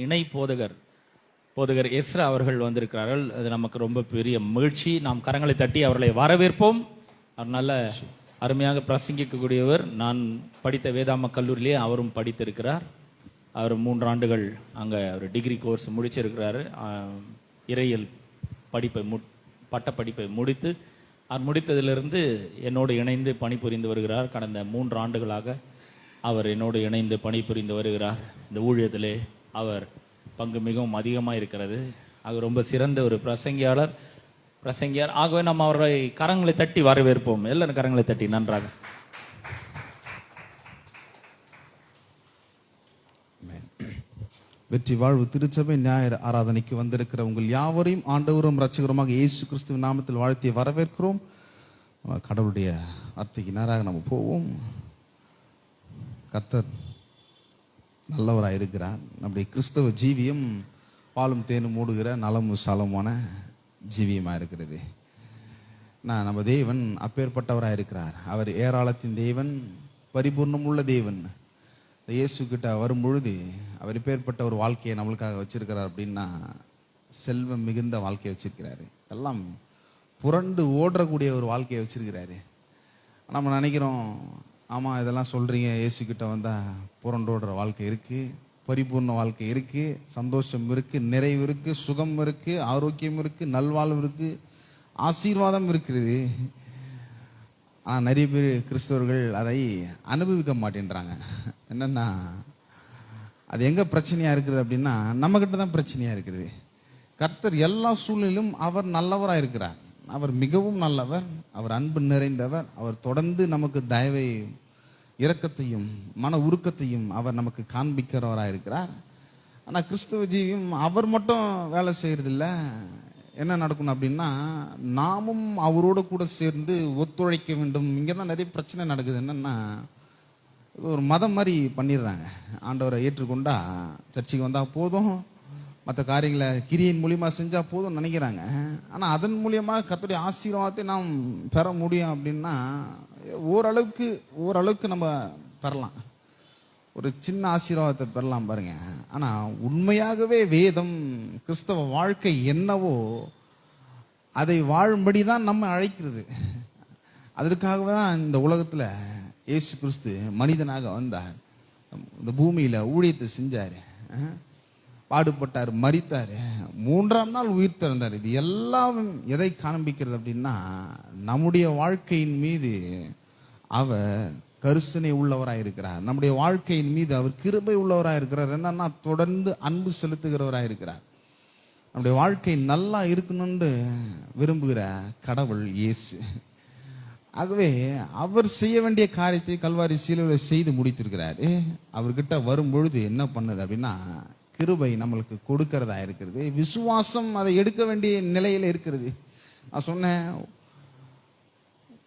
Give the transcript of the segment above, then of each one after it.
இணை போதகர் எஸ்ரா அவர்கள் வந்திருக்கிறார்கள். அது நமக்கு ரொம்ப பெரிய மகிழ்ச்சி. நாம் கரங்களை தட்டி அவர்களை வரவேற்போம். அவர் நல்ல அருமையாக பிரசங்கிக்கக்கூடியவர். நான் படித்த வேதாம கல்லூரியிலே அவரும் படித்திருக்கிறார். அவர் 3 ஆண்டுகள் அங்கே அவர் டிகிரி கோர்ஸ் முடிச்சிருக்கிறாரு. இறையியல் படிப்பை பட்டப்படிப்பை முடித்து முடித்ததிலிருந்து என்னோடு இணைந்து பணிபுரிந்து வருகிறார். கடந்த 3 ஆண்டுகளாக அவர் என்னோடு இணைந்து பணிபுரிந்து வருகிறார். இந்த ஊழியத்திலே அவர் பங்கு மிகவும் அதிகமாக இருக்கிறது. அவர் ரொம்ப சிறந்த ஒரு பிரசங்கியார். ஆகவே நம்ம அவரை கரங்களை தட்டி வரவேற்போம். எல்லாரும் கரங்களை தட்டி நன்றாக. வெற்றி வாழ்வு திருச்சபை ஞாயிறு ஆராதனைக்கு வந்திருக்கிற உங்கள் யாவரையும் ஆண்டவரும் இரட்சகருமாக இயேசு கிறிஸ்துவின் நாமத்தில் வாழ்த்தி வரவேற்கிறோம். கடவுளுடைய வார்த்தைக்கு நேராக நம்ம போவோம். கர்த்தர் நல்லவராக இருக்கிறார். நம்முடைய கிறிஸ்தவ ஜீவியம் பாலும் தேனும் மூடுகிற நலமும் சலமான ஜீவியமாக இருக்கிறது. நம்ம தேவன் அப்பேற்பட்டவராக இருக்கிறார். அவர் ஏராளத்தின் தேவன், பரிபூர்ணம் உள்ள தேவன். இயேசு கிட்ட வரும் பொழுது அவர் இப்பேற்பட்ட ஒரு வாழ்க்கையை நம்மளுக்காக வச்சிருக்கிறார். அப்படின்னா செல்வம் மிகுந்த வாழ்க்கையை வச்சிருக்கிறாரு. எல்லாம் புரண்டு ஓடக்கூடிய ஒரு வாழ்க்கையை வச்சிருக்கிறாரு. நம்ம நினைக்கிறோம், ஆமாம் இதெல்லாம் சொல்றீங்க, இயேசு கிட்ட வந்தால் புரண்டு ஓடுற வாழ்க்கை இருக்கு, பரிபூர்ண வாழ்க்கை இருக்கு, சந்தோஷம் இருக்கு, நிறைவு இருக்கு, சுகம் இருக்கு, ஆரோக்கியம் இருக்கு, நல்வாழ்வு இருக்கு, ஆசீர்வாதம் இருக்கிறது. ஆனால் நிறைய பேர் கிறிஸ்தவர்கள் அதை அனுபவிக்க மாட்டேன்றாங்க. என்னன்னா அது எங்க பிரச்சனையா இருக்குது அப்படின்னா நம்மகிட்ட தான் பிரச்சனையா இருக்குது. கர்த்தர் எல்லா சூழ்நிலும் அவர் நல்லவராக இருக்கிறார். அவர் மிகவும் நல்லவர். அவர் அன்பு நிறைந்தவர். அவர் தொடர்ந்து நமக்கு தயவை, இரக்கத்தையும் மன உருக்கத்தையும் அவர் நமக்கு காண்பிக்கிறவராக இருக்கிறார். ஆனால் கிறிஸ்தவ ஜீவியம் அவர் மட்டும் வேலை செய்யறதில்ல. என்ன நடக்கணும் அப்படின்னா நாமும் அவரோட கூட சேர்ந்து ஒத்துழைக்க வேண்டும். இங்கே தான் நிறைய பிரச்சனை நடக்குது. என்னன்னா ஒரு மதம் மாதிரி பண்ணிடுறாங்க. ஆண்டவரை ஏற்றுக்கொண்டா சர்ச்சைக்கு வந்தால் போதும், மற்ற காரியங்களை கிரியின் மூலியமாக செஞ்சால் போதும் நினைக்கிறாங்க. ஆனால் அதன் மூலியமாக கர்த்தருடைய ஆசீர்வாதத்தை நாம் பெற முடியும் அப்படின்னா ஓரளவுக்கு நம்ம பெறலாம். ஒரு சின்ன ஆசீர்வாதத்தை பெறலாம் பாருங்க. ஆனால் உண்மையாகவே வேதம் கிறிஸ்தவ வாழ்க்கை என்னவோ அதை வாழும்படி தான் நம்ம அழைக்கிறது. அதற்காகவே தான் இந்த உலகத்தில் இயேசு கிறிஸ்து மனிதனாக வந்தார். இந்த பூமியில் ஊழியத்தை செஞ்சார், பாடுபட்டார், மரித்தார், 3ஆம் நாள் உயிர் திறந்தார். இது எல்லாம் எதை காண்பிக்கிறது அப்படின்னா நம்முடைய வாழ்க்கையின் மீது அவர் கருசனை உள்ளவராக இருக்கிறார். நம்முடைய வாழ்க்கையின் மீது அவர் கிருபை உள்ளவராக இருக்கிறார். என்னன்னா தொடர்ந்து அன்பு செலுத்துகிறவராக இருக்கிறார். நம்முடைய வாழ்க்கை நல்லா இருக்கணும்னு விரும்புகிற கடவுள் இயேசு. ஆகவே அவர் செய்ய வேண்டிய காரியத்தை கல்வாரி சிலுவையில் செய்து முடித்திருக்கிறாரு. அவர்கிட்ட வரும் பொழுது என்ன பண்ணுது அப்படின்னா கிருபை நம்மளுக்கு கொடுக்கறதா இருக்கிறது. விசுவாசம் அதை எடுக்க வேண்டிய நிலையில இருக்கிறது. நான் சொன்னேன்,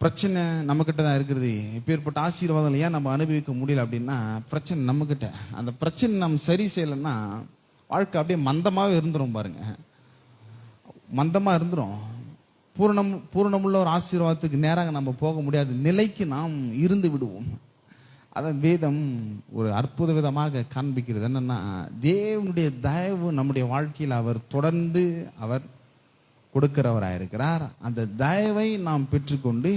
பிரச்சனை நம்மக்கிட்ட தான் இருக்கிறது. இப்பேற்பட்ட ஆசீர்வாதம் ஏன் நம்ம அனுபவிக்க முடியல அப்படின்னா பிரச்சனை நம்மக்கிட்ட. அந்த பிரச்சனை நம்ம சரி செய்யலைன்னா வாழ்க்கை அப்படியே மந்தமாகவே இருந்துரும் பாருங்க. மந்தமாக இருந்துரும். பூரணமுள்ள ஒரு ஆசீர்வாதத்துக்கு நேராக நம்ம போக முடியாத நிலைக்கு நாம் இருந்து விடுவோம். அதான் வேதம் ஒரு அற்புத விதமாக காண்பிக்கிறது. என்னன்னா தேவனுடைய தயவு நம்முடைய வாழ்க்கையில் அவர் தொடர்ந்து அவர் கொடுக்கிறவராக இருக்கிறார். அந்த தயவை நாம் பெற்றுக்கொண்டு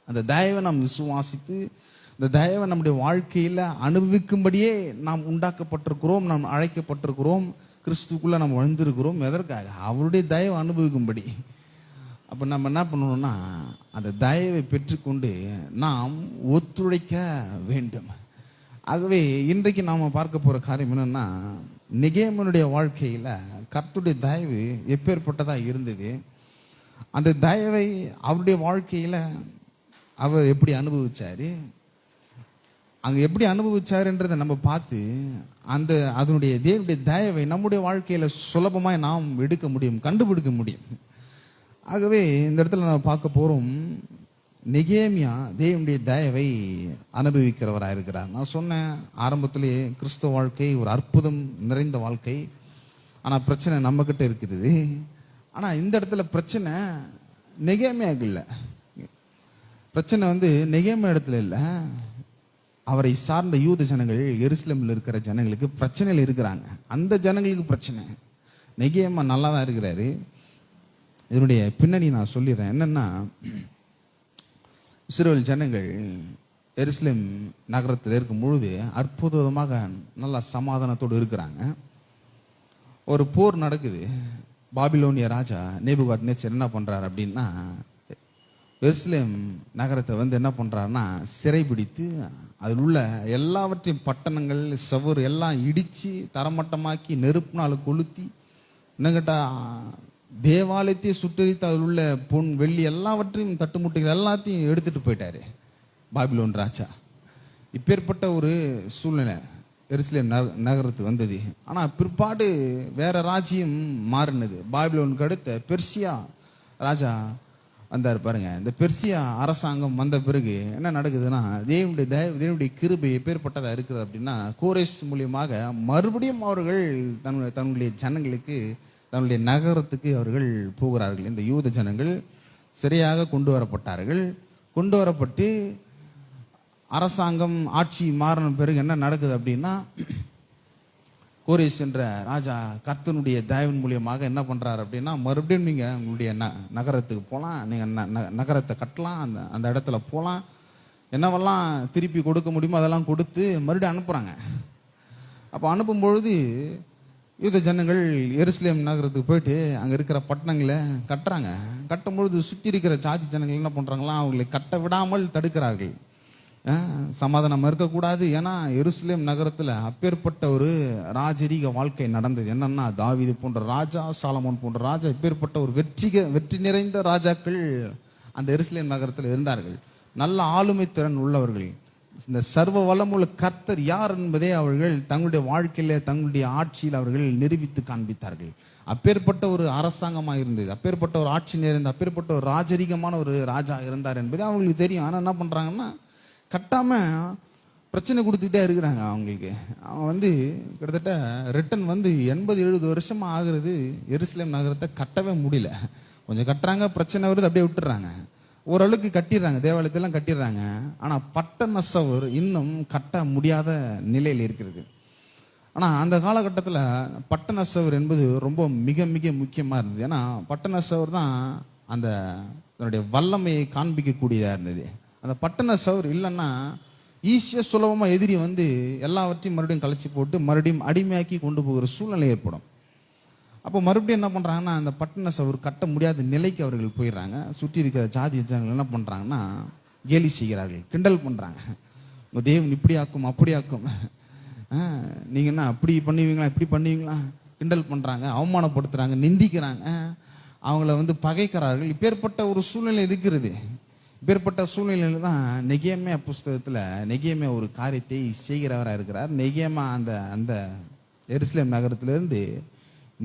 அந்த தயவை நாம் விசுவாசித்து இந்த தயவை நம்முடைய வாழ்க்கையில் அனுபவிக்கும்படியே நாம் உண்டாக்கப்பட்டிருக்கிறோம், நாம் அழைக்கப்பட்டிருக்கிறோம், கிறிஸ்துக்குள்ள நாம் வந்திருக்கிறோம். எதற்காக? அவருடைய தயவை அனுபவிக்கும்படி. அப்போ நம்ம என்ன பண்ணணும்னா அந்த தயவை பெற்றுக்கொண்டு நாம் ஒத்துழைக்க வேண்டும். ஆகவே இன்றைக்கு நாம் பார்க்க போகிற காரியம் என்னன்னா நெகேமியனுடைய வாழ்க்கையில் கர்த்தருடைய தயவு எப்பேற்பட்டதாக இருந்தது, அந்த தயவை அவருடைய வாழ்க்கையில் அவர் எப்படி அனுபவிச்சாரு, அங்கே எப்படி அனுபவிச்சாருன்றதை நம்ம பார்த்து அதனுடைய தேவனுடைய தயவை நம்முடைய வாழ்க்கையில் சுலபமாக நாம் எடுக்க முடியும், கண்டுபிடிக்க முடியும். ஆகவே இந்த இடத்துல நம்ம பார்க்க போகிறோம், நெகேமியா தேவனுடைய தயவை அனுபவிக்கிறவராக இருக்கிறார். நான் சொன்னேன் ஆரம்பத்திலேயே கிறிஸ்தவ வாழ்க்கை ஒரு அற்புதம் நிறைந்த வாழ்க்கை. ஆனால் பிரச்சனை நம்மக்கிட்ட இருக்கிறது. ஆனால் இந்த இடத்துல பிரச்சனை நெகேமியாவுக்கு இல்லை. பிரச்சனை நெகேமியா இடத்துல இல்லை, அவரை சார்ந்த யூத ஜனங்கள் எருசலேமில் இருக்கிற ஜனங்களுக்கு பிரச்சனையில் இருக்கிறாங்க. அந்த ஜனங்களுக்கு பிரச்சனை. நெகேமியா நல்லா தான் இருக்கிறாரு. இதனுடைய பின்னணி நான் சொல்லிடுறேன். என்னன்னா, இஸ்ரவேல் ஜனங்கள் எருசலேம் நகரத்தில் இருக்கும் பொழுது அற்புதமாக நல்ல சமாதானத்தோடு இருக்கிறாங்க. ஒரு போர் நடக்குது. பாபிலோனிய ராஜா நேபுகாத்நேச்சர் என்ன பண்றாரு அப்படின்னா, எருசலேம் நகரத்தை என்ன பண்றாருன்னா சிறைபிடித்து அதில் உள்ள எல்லாவற்றையும் பட்டணங்கள் செவுறு எல்லாம் இடிச்சு தரமட்டமாக்கி நெருப்புனால கொளுத்தி என்னங்கிட்டா தேவாலயத்தை சுட்டரித்து அதில் உள்ள பொன் வெள்ளி எல்லாவற்றையும் தட்டுமுட்டைகள் எல்லாத்தையும் எடுத்துட்டு போயிட்டாரு பாபிலோன் ராஜா. இப்பேற்பட்ட ஒரு சூழ்நிலை எருசலேம் நகரத்துக்கு வந்தது. ஆனா பிற்பாடு வேற ராஜ்யம் மாறினது. பாபிலோனுக்கு அடுத்த பெர்சியா ராஜா வந்தார் பாருங்க. இந்த பெர்சியா அரசாங்கம் வந்த பிறகு என்ன நடக்குதுன்னா, தேவனுடைய கிருபை எப்பேற்பட்டதா இருக்குது அப்படின்னா, கோரேஸ் மூலியமாக மறுபடியும் அவர்கள் தன்னுடைய ஜனங்களுக்கு தன்னுடைய நகரத்துக்கு அவர்கள் போகிறார்கள். இந்த யூத ஜனங்கள் சரியாக கொண்டு வரப்பட்டார்கள். கொண்டு வரப்பட்டு அரசாங்கம் ஆட்சி மாறின பிறகு என்ன நடக்குது அப்படின்னா, கோரேஸ் என்ற ராஜா கர்த்தனுடைய தயவின் மூலியமாக என்ன பண்றாரு அப்படின்னா, மறுபடியும் நீங்க உங்களுடைய நகரத்துக்கு போகலாம், நீங்க நகரத்தை கட்டலாம், அந்த இடத்துல போகலாம், என்னவெல்லாம் திருப்பி கொடுக்க முடியுமோ அதெல்லாம் கொடுத்து மறுபடியும் அனுப்புறாங்க. அப்போ அனுப்பும் பொழுது யூத ஜனங்கள் எருசலேம் நகரத்துக்கு போயிட்டு அங்க இருக்கிற பட்டணங்களை கட்டுறாங்க. கட்டும் பொழுது சுற்றி இருக்கிற ஜாதி ஜனங்கள் என்ன பண்றாங்களாம், அவங்களை கட்ட விடாமல் தடுக்கிறார்கள். சமாதானம் இருக்கக்கூடாது. ஏன்னா எருசலேம் நகரத்துல அப்பேற்பட்ட ஒரு ராஜரீக வாழ்க்கை நடந்தது. என்னன்னா, தாவீது போன்ற ராஜா, சாலமோன் போன்ற ராஜா, இப்பேற்பட்ட ஒரு வெற்றி நிறைந்த ராஜாக்கள் அந்த எருசலேம் நகரத்தில் இருந்தார்கள். நல்ல ஆளுமை திறன் உள்ளவர்கள். இந்த சர்வ வளமுள்ள கர்த்தர் யார் என்பதை அவர்கள் தங்களுடைய வாழ்க்கையில தங்களுடைய ஆட்சியில் அவர்கள் நிரூபித்து காண்பித்தார்கள். அப்பேற்பட்ட ஒரு அரசாங்கமாக இருந்தது, அப்பேற்பட்ட ஒரு ஆட்சி நிறைந்த, அப்பேற்பட்ட ஒரு ராஜரீகமான ஒரு ராஜா இருந்தார் என்பது அவங்களுக்கு தெரியும். ஆனா என்ன பண்றாங்கன்னா, கட்டாம பிரச்சனை கொடுத்துக்கிட்டே இருக்கிறாங்க அவங்களுக்கு. அவன் கிட்டத்தட்ட ரிட்டன் 80-70 வருஷமா ஆகுறது எருசலேம் நகரத்தை கட்டவே முடியல. கொஞ்சம் கட்டுறாங்க, பிரச்சனை வருது, அப்படியே விட்டுறாங்க. ஓரளவுக்கு கட்டிடுறாங்க, தேவாலயத்தெல்லாம் கட்டிடுறாங்க. ஆனா பட்டண சவர் இன்னும் கட்ட முடியாத நிலையில் இருக்கிறது. ஆனா அந்த காலகட்டத்தில் பட்டண சவர் என்பது ரொம்ப மிக மிக முக்கியமா இருந்தது. ஏன்னா பட்டண சவர் தான் அந்த தன்னுடைய வல்லமையை காண்பிக்கக்கூடியதா இருந்தது. அந்த பட்டண சவர் இல்லைன்னா ஈஸியா சுலபமா எதிரி எல்லாவற்றையும் மறுபடியும் கலைச்சி போட்டு மறுபடியும் அடிமையாக்கி கொண்டு போகிற சூழ்நிலை ஏற்படும். அப்போ மறுபடியும் என்ன பண்றாங்கன்னா, அந்த பட்டண சவர் கட்ட முடியாத நிலைக்கு அவர்கள் போயிடுறாங்க. சுற்றி இருக்கிற ஜாதி ஜனங்கள் என்ன பண்றாங்கன்னா, கேலி செய்கிறார்கள், கிண்டல் பண்றாங்க. உங்க தேவன் இப்படி ஆக்கும், அப்படி ஆக்கும், நீங்க என்ன அப்படி பண்ணுவீங்களா, இப்படி பண்ணுவீங்களா, கிண்டல் பண்றாங்க, அவமானப்படுத்துறாங்க, நிந்திக்கிறாங்க, அவங்கள பகைக்கிறார்கள். இப்பேற்பட்ட ஒரு சூழ்நிலை இருக்கிறது. இப்பேற்பட்ட சூழ்நிலையில தான் நெகேமியா புஸ்தகத்துல நெகேமியா ஒரு காரியத்தை செய்கிறவராக இருக்கிறார். நெகேமியா அந்த எருசலேம் நகரத்திலிருந்து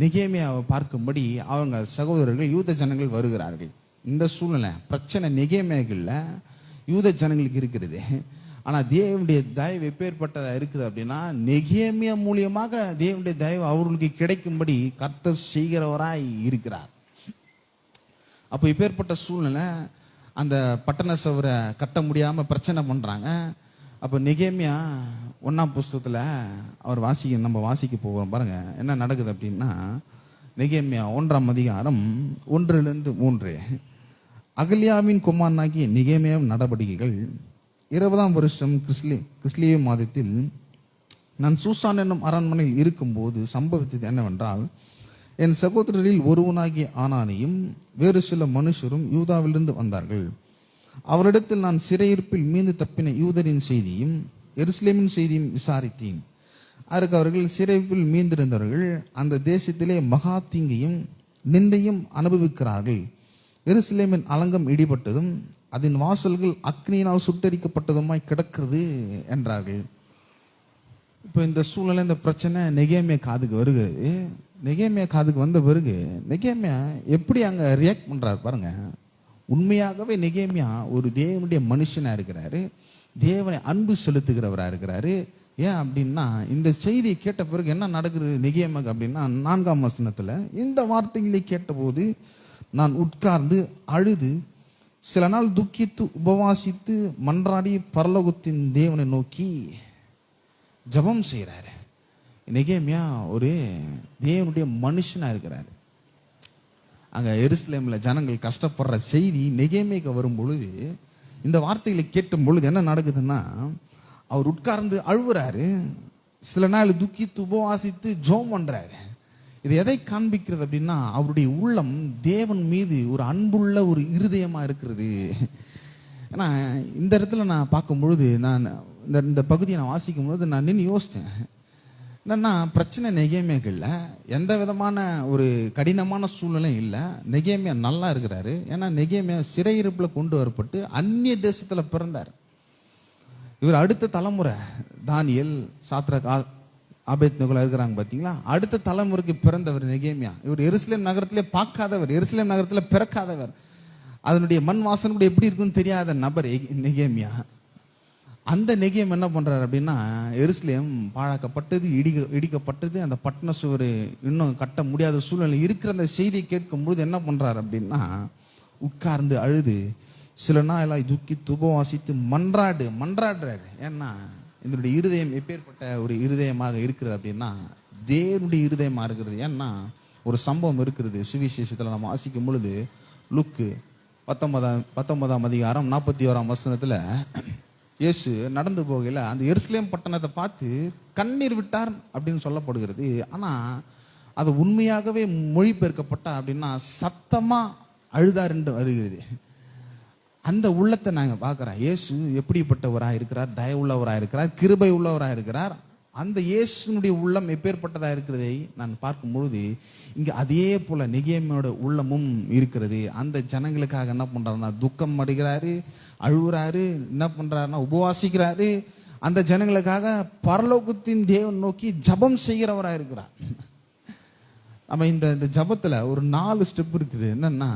நெகேமியாவை பார்க்கும்படி அவங்க சகோதரர்கள் யூத ஜனங்கள் வருகிறார்கள். இந்த சூழ்நிலை பிரச்சனை நெகேமியாக்கள்ல யூத ஜனங்களுக்கு இருக்கிறது. ஆனா தேவனுடைய தயவு எப்பேற்பட்டதா இருக்குது அப்படின்னா, நெகேமியா மூலியமாக தேவனுடைய தயவு அவர்களுக்கு கிடைக்கும்படி கர்த்தர் செய்கிறவராய் இருக்கிறார். அப்போ இப்பேற்பட்ட சூழ்நிலை அந்த பட்டண சவரை கட்ட முடியாம பிரச்சனை பண்றாங்க. அப்போ நெகேமியா 1ஆம் புஸ்தகத்துல அவர் நம்ம வாசிக்க போகிறோம் பாருங்க. என்ன நடக்குது அப்படின்னா, நெகேமியா 1ஆம் அதிகாரம் 1-3. அகலியாவின் குமாரனாகிய நெகேமியாவின் நடவடிக்கைகள் 20ஆம் வருஷம் கிஸ்லேயு மாதத்தில் நான் சூசான் என்னும் அரண்மனையில் இருக்கும்போது சம்பவித்தது என்னவென்றால், என் சகோதரரில் ஒருவனாகிய ஆனானியும் வேறு சில மனுஷரும் யூதாவிலிருந்து வந்தார்கள். அவரிடத்தில் நான் சிறையிருப்பில் மீண்டு தப்பின யூதரின் செய்தியும் எருசலேமின் செய்தியும் விசாரித்தேன். அதற்கு அவர்கள் சிறையிருப்பில் மீந்திருந்தவர்கள் அந்த தேசத்திலே மகா தீங்கையும் நிந்தையும் அனுபவிக்கிறார்கள். எருசலேமின் அலங்கம் இடிபட்டதும் அதன் வாசல்கள் அக்னியினால் சுட்டரிக்கப்பட்டதுமாய் கிடக்கிறது என்றார்கள். இப்போ இந்த சூழ்நிலை, இந்த பிரச்சனை நெகேமியா காதுக்கு வருகிறது. நெகேமியா காதுக்கு வந்த பிறகு நெகேமியா எப்படி அங்க ரியாக்ட் பண்றாரு பாருங்க. உண்மையாகவே நெகேமியா ஒரு தேவனுடைய மனுஷனா இருக்கிறாரு, தேவனை அன்பு செலுத்துகிறவரா இருக்கிறாரு. ஏன் அப்படின்னா, இந்த செய்தியை கேட்ட பிறகு என்ன நடக்குது நெகேமியாக்கு அப்படின்னா, 4ஆம் வசனத்துல இந்த வார்த்தைகளை கேட்டபோது நான் உட்கார்ந்து அழுது சில நாள் துக்கித்து உபவாசித்து மன்றாடி பரலோகத்தின் தேவனை நோக்கி ஜெபம் செய்கிறாரு. நெகேமியா ஒரு தேவனுடைய மனுஷனா இருக்கிறாரு. அங்க எருசலேம்ல ஜனங்கள் கஷ்டப்படுற செய்தி நெகேமியாக்கு வரும் பொழுது, இந்த வார்த்தைகளை கேட்டும் பொழுது என்ன நடக்குதுன்னா, அவர் உட்கார்ந்து அழுவுறாரு. சில நாள் துக்கித்து உபவாசித்து ஜெபம் பண்றாரு. இது எதை காண்பிக்கிறது அப்படின்னா, அவருடைய உள்ளம் தேவன் மீது ஒரு அன்புள்ள ஒரு இருதயமா இருக்கிறது. ஏன்னா இந்த இடத்துல நான் பார்க்கும் பொழுது, நான் இந்த பகுதியை நான் வாசிக்கும் பொழுது நான் நின்று யோசித்தேன். என்னன்னா, பிரச்சனை நெகேமியாக்கு இல்லை, எந்த விதமான ஒரு கடினமான சூழ்நிலை இல்லை. நெகேமியா நல்லா இருக்கிறாரு. ஏன்னா நெகேமியா சிறையிருப்பில் கொண்டு வரப்பட்டு அந்நிய தேசத்தில் பிறந்தார். இவர் அடுத்த தலைமுறை தானியேல், சாத்ராக், ஆபேத்நேகோ இருக்கிறாங்க பார்த்தீங்களா, அடுத்த தலைமுறைக்கு பிறந்தவர் நெகேமியா. இவர் எருசலேம் நகரத்திலே பார்க்காதவர், எருசலேம் நகரத்தில் பிறக்காதவர், அதனுடைய மண் வாசனை கூட எப்படி இருக்குன்னு தெரியாத நபர் நெகேமியா. அந்த நெகேமியா என்ன பண்றாரு அப்படின்னா, எருசலேம் பாழாக்கப்பட்டது, இடிக்கப்பட்டது, அந்த பட்டண சுவர் இன்னும் கட்ட முடியாத சூழ்நிலை இருக்கிற அந்த செய்தியை கேட்கும் பொழுது என்ன பண்றாரு அப்படின்னா, உட்கார்ந்து அழுது சில நாள் துக்கி உபவாசித்து மன்றாடுறாரு. ஏன்னா இதனுடைய இருதயம் எப்பேற்பட்ட ஒரு இருதயமாக இருக்கிறது அப்படின்னா, தேவனுடைய இருதயமா இருக்கிறது. ஏன்னா ஒரு சம்பவம் இருக்கிறது சுவிசேஷத்துல நம்ம வாசிக்கும் பொழுது, லுக்கு 19ஆம் அதிகாரம் 41ஆம் வசனத்துல, இயேசு நடந்து போகையில அந்த எருசலேம் பட்டணத்தை பார்த்து கண்ணீர் விட்டார் அப்படின்னு சொல்லப்படுகிறது. ஆனா அது உண்மையாகவே மொழிபெயர்க்கப்பட்ட அப்படின்னா சத்தமா அழுதார் என்று வருகிறது. அந்த உள்ளத்தை நாங்கள் பார்க்குறோம். இயேசு எப்படிப்பட்டவராக இருக்கிறார், தயவுள்ளவராக இருக்கிறார், கிருபை உள்ளவராக இருக்கிறார். அந்த இயேசுனுடைய உள்ளம் எப்பேற்பட்டதாக இருக்கிறதை நான் பார்க்கும் பொழுது, இங்கே அதே போல நெகேமியோட உள்ளமும் இருக்கிறது. அந்த ஜனங்களுக்காக என்ன பண்றாருன்னா, துக்கம் அடைகிறாரு, அழுகுறாரு, என்ன பண்றாருன்னா உபவாசிக்கிறாரு. அந்த ஜனங்களுக்காக பரலோகத்தின் தேவன் நோக்கி ஜபம் செய்கிறவராக இருக்கிறார். நம்ம இந்த ஜபத்துல ஒரு 4 ஸ்டெப் இருக்குது. என்னன்னா,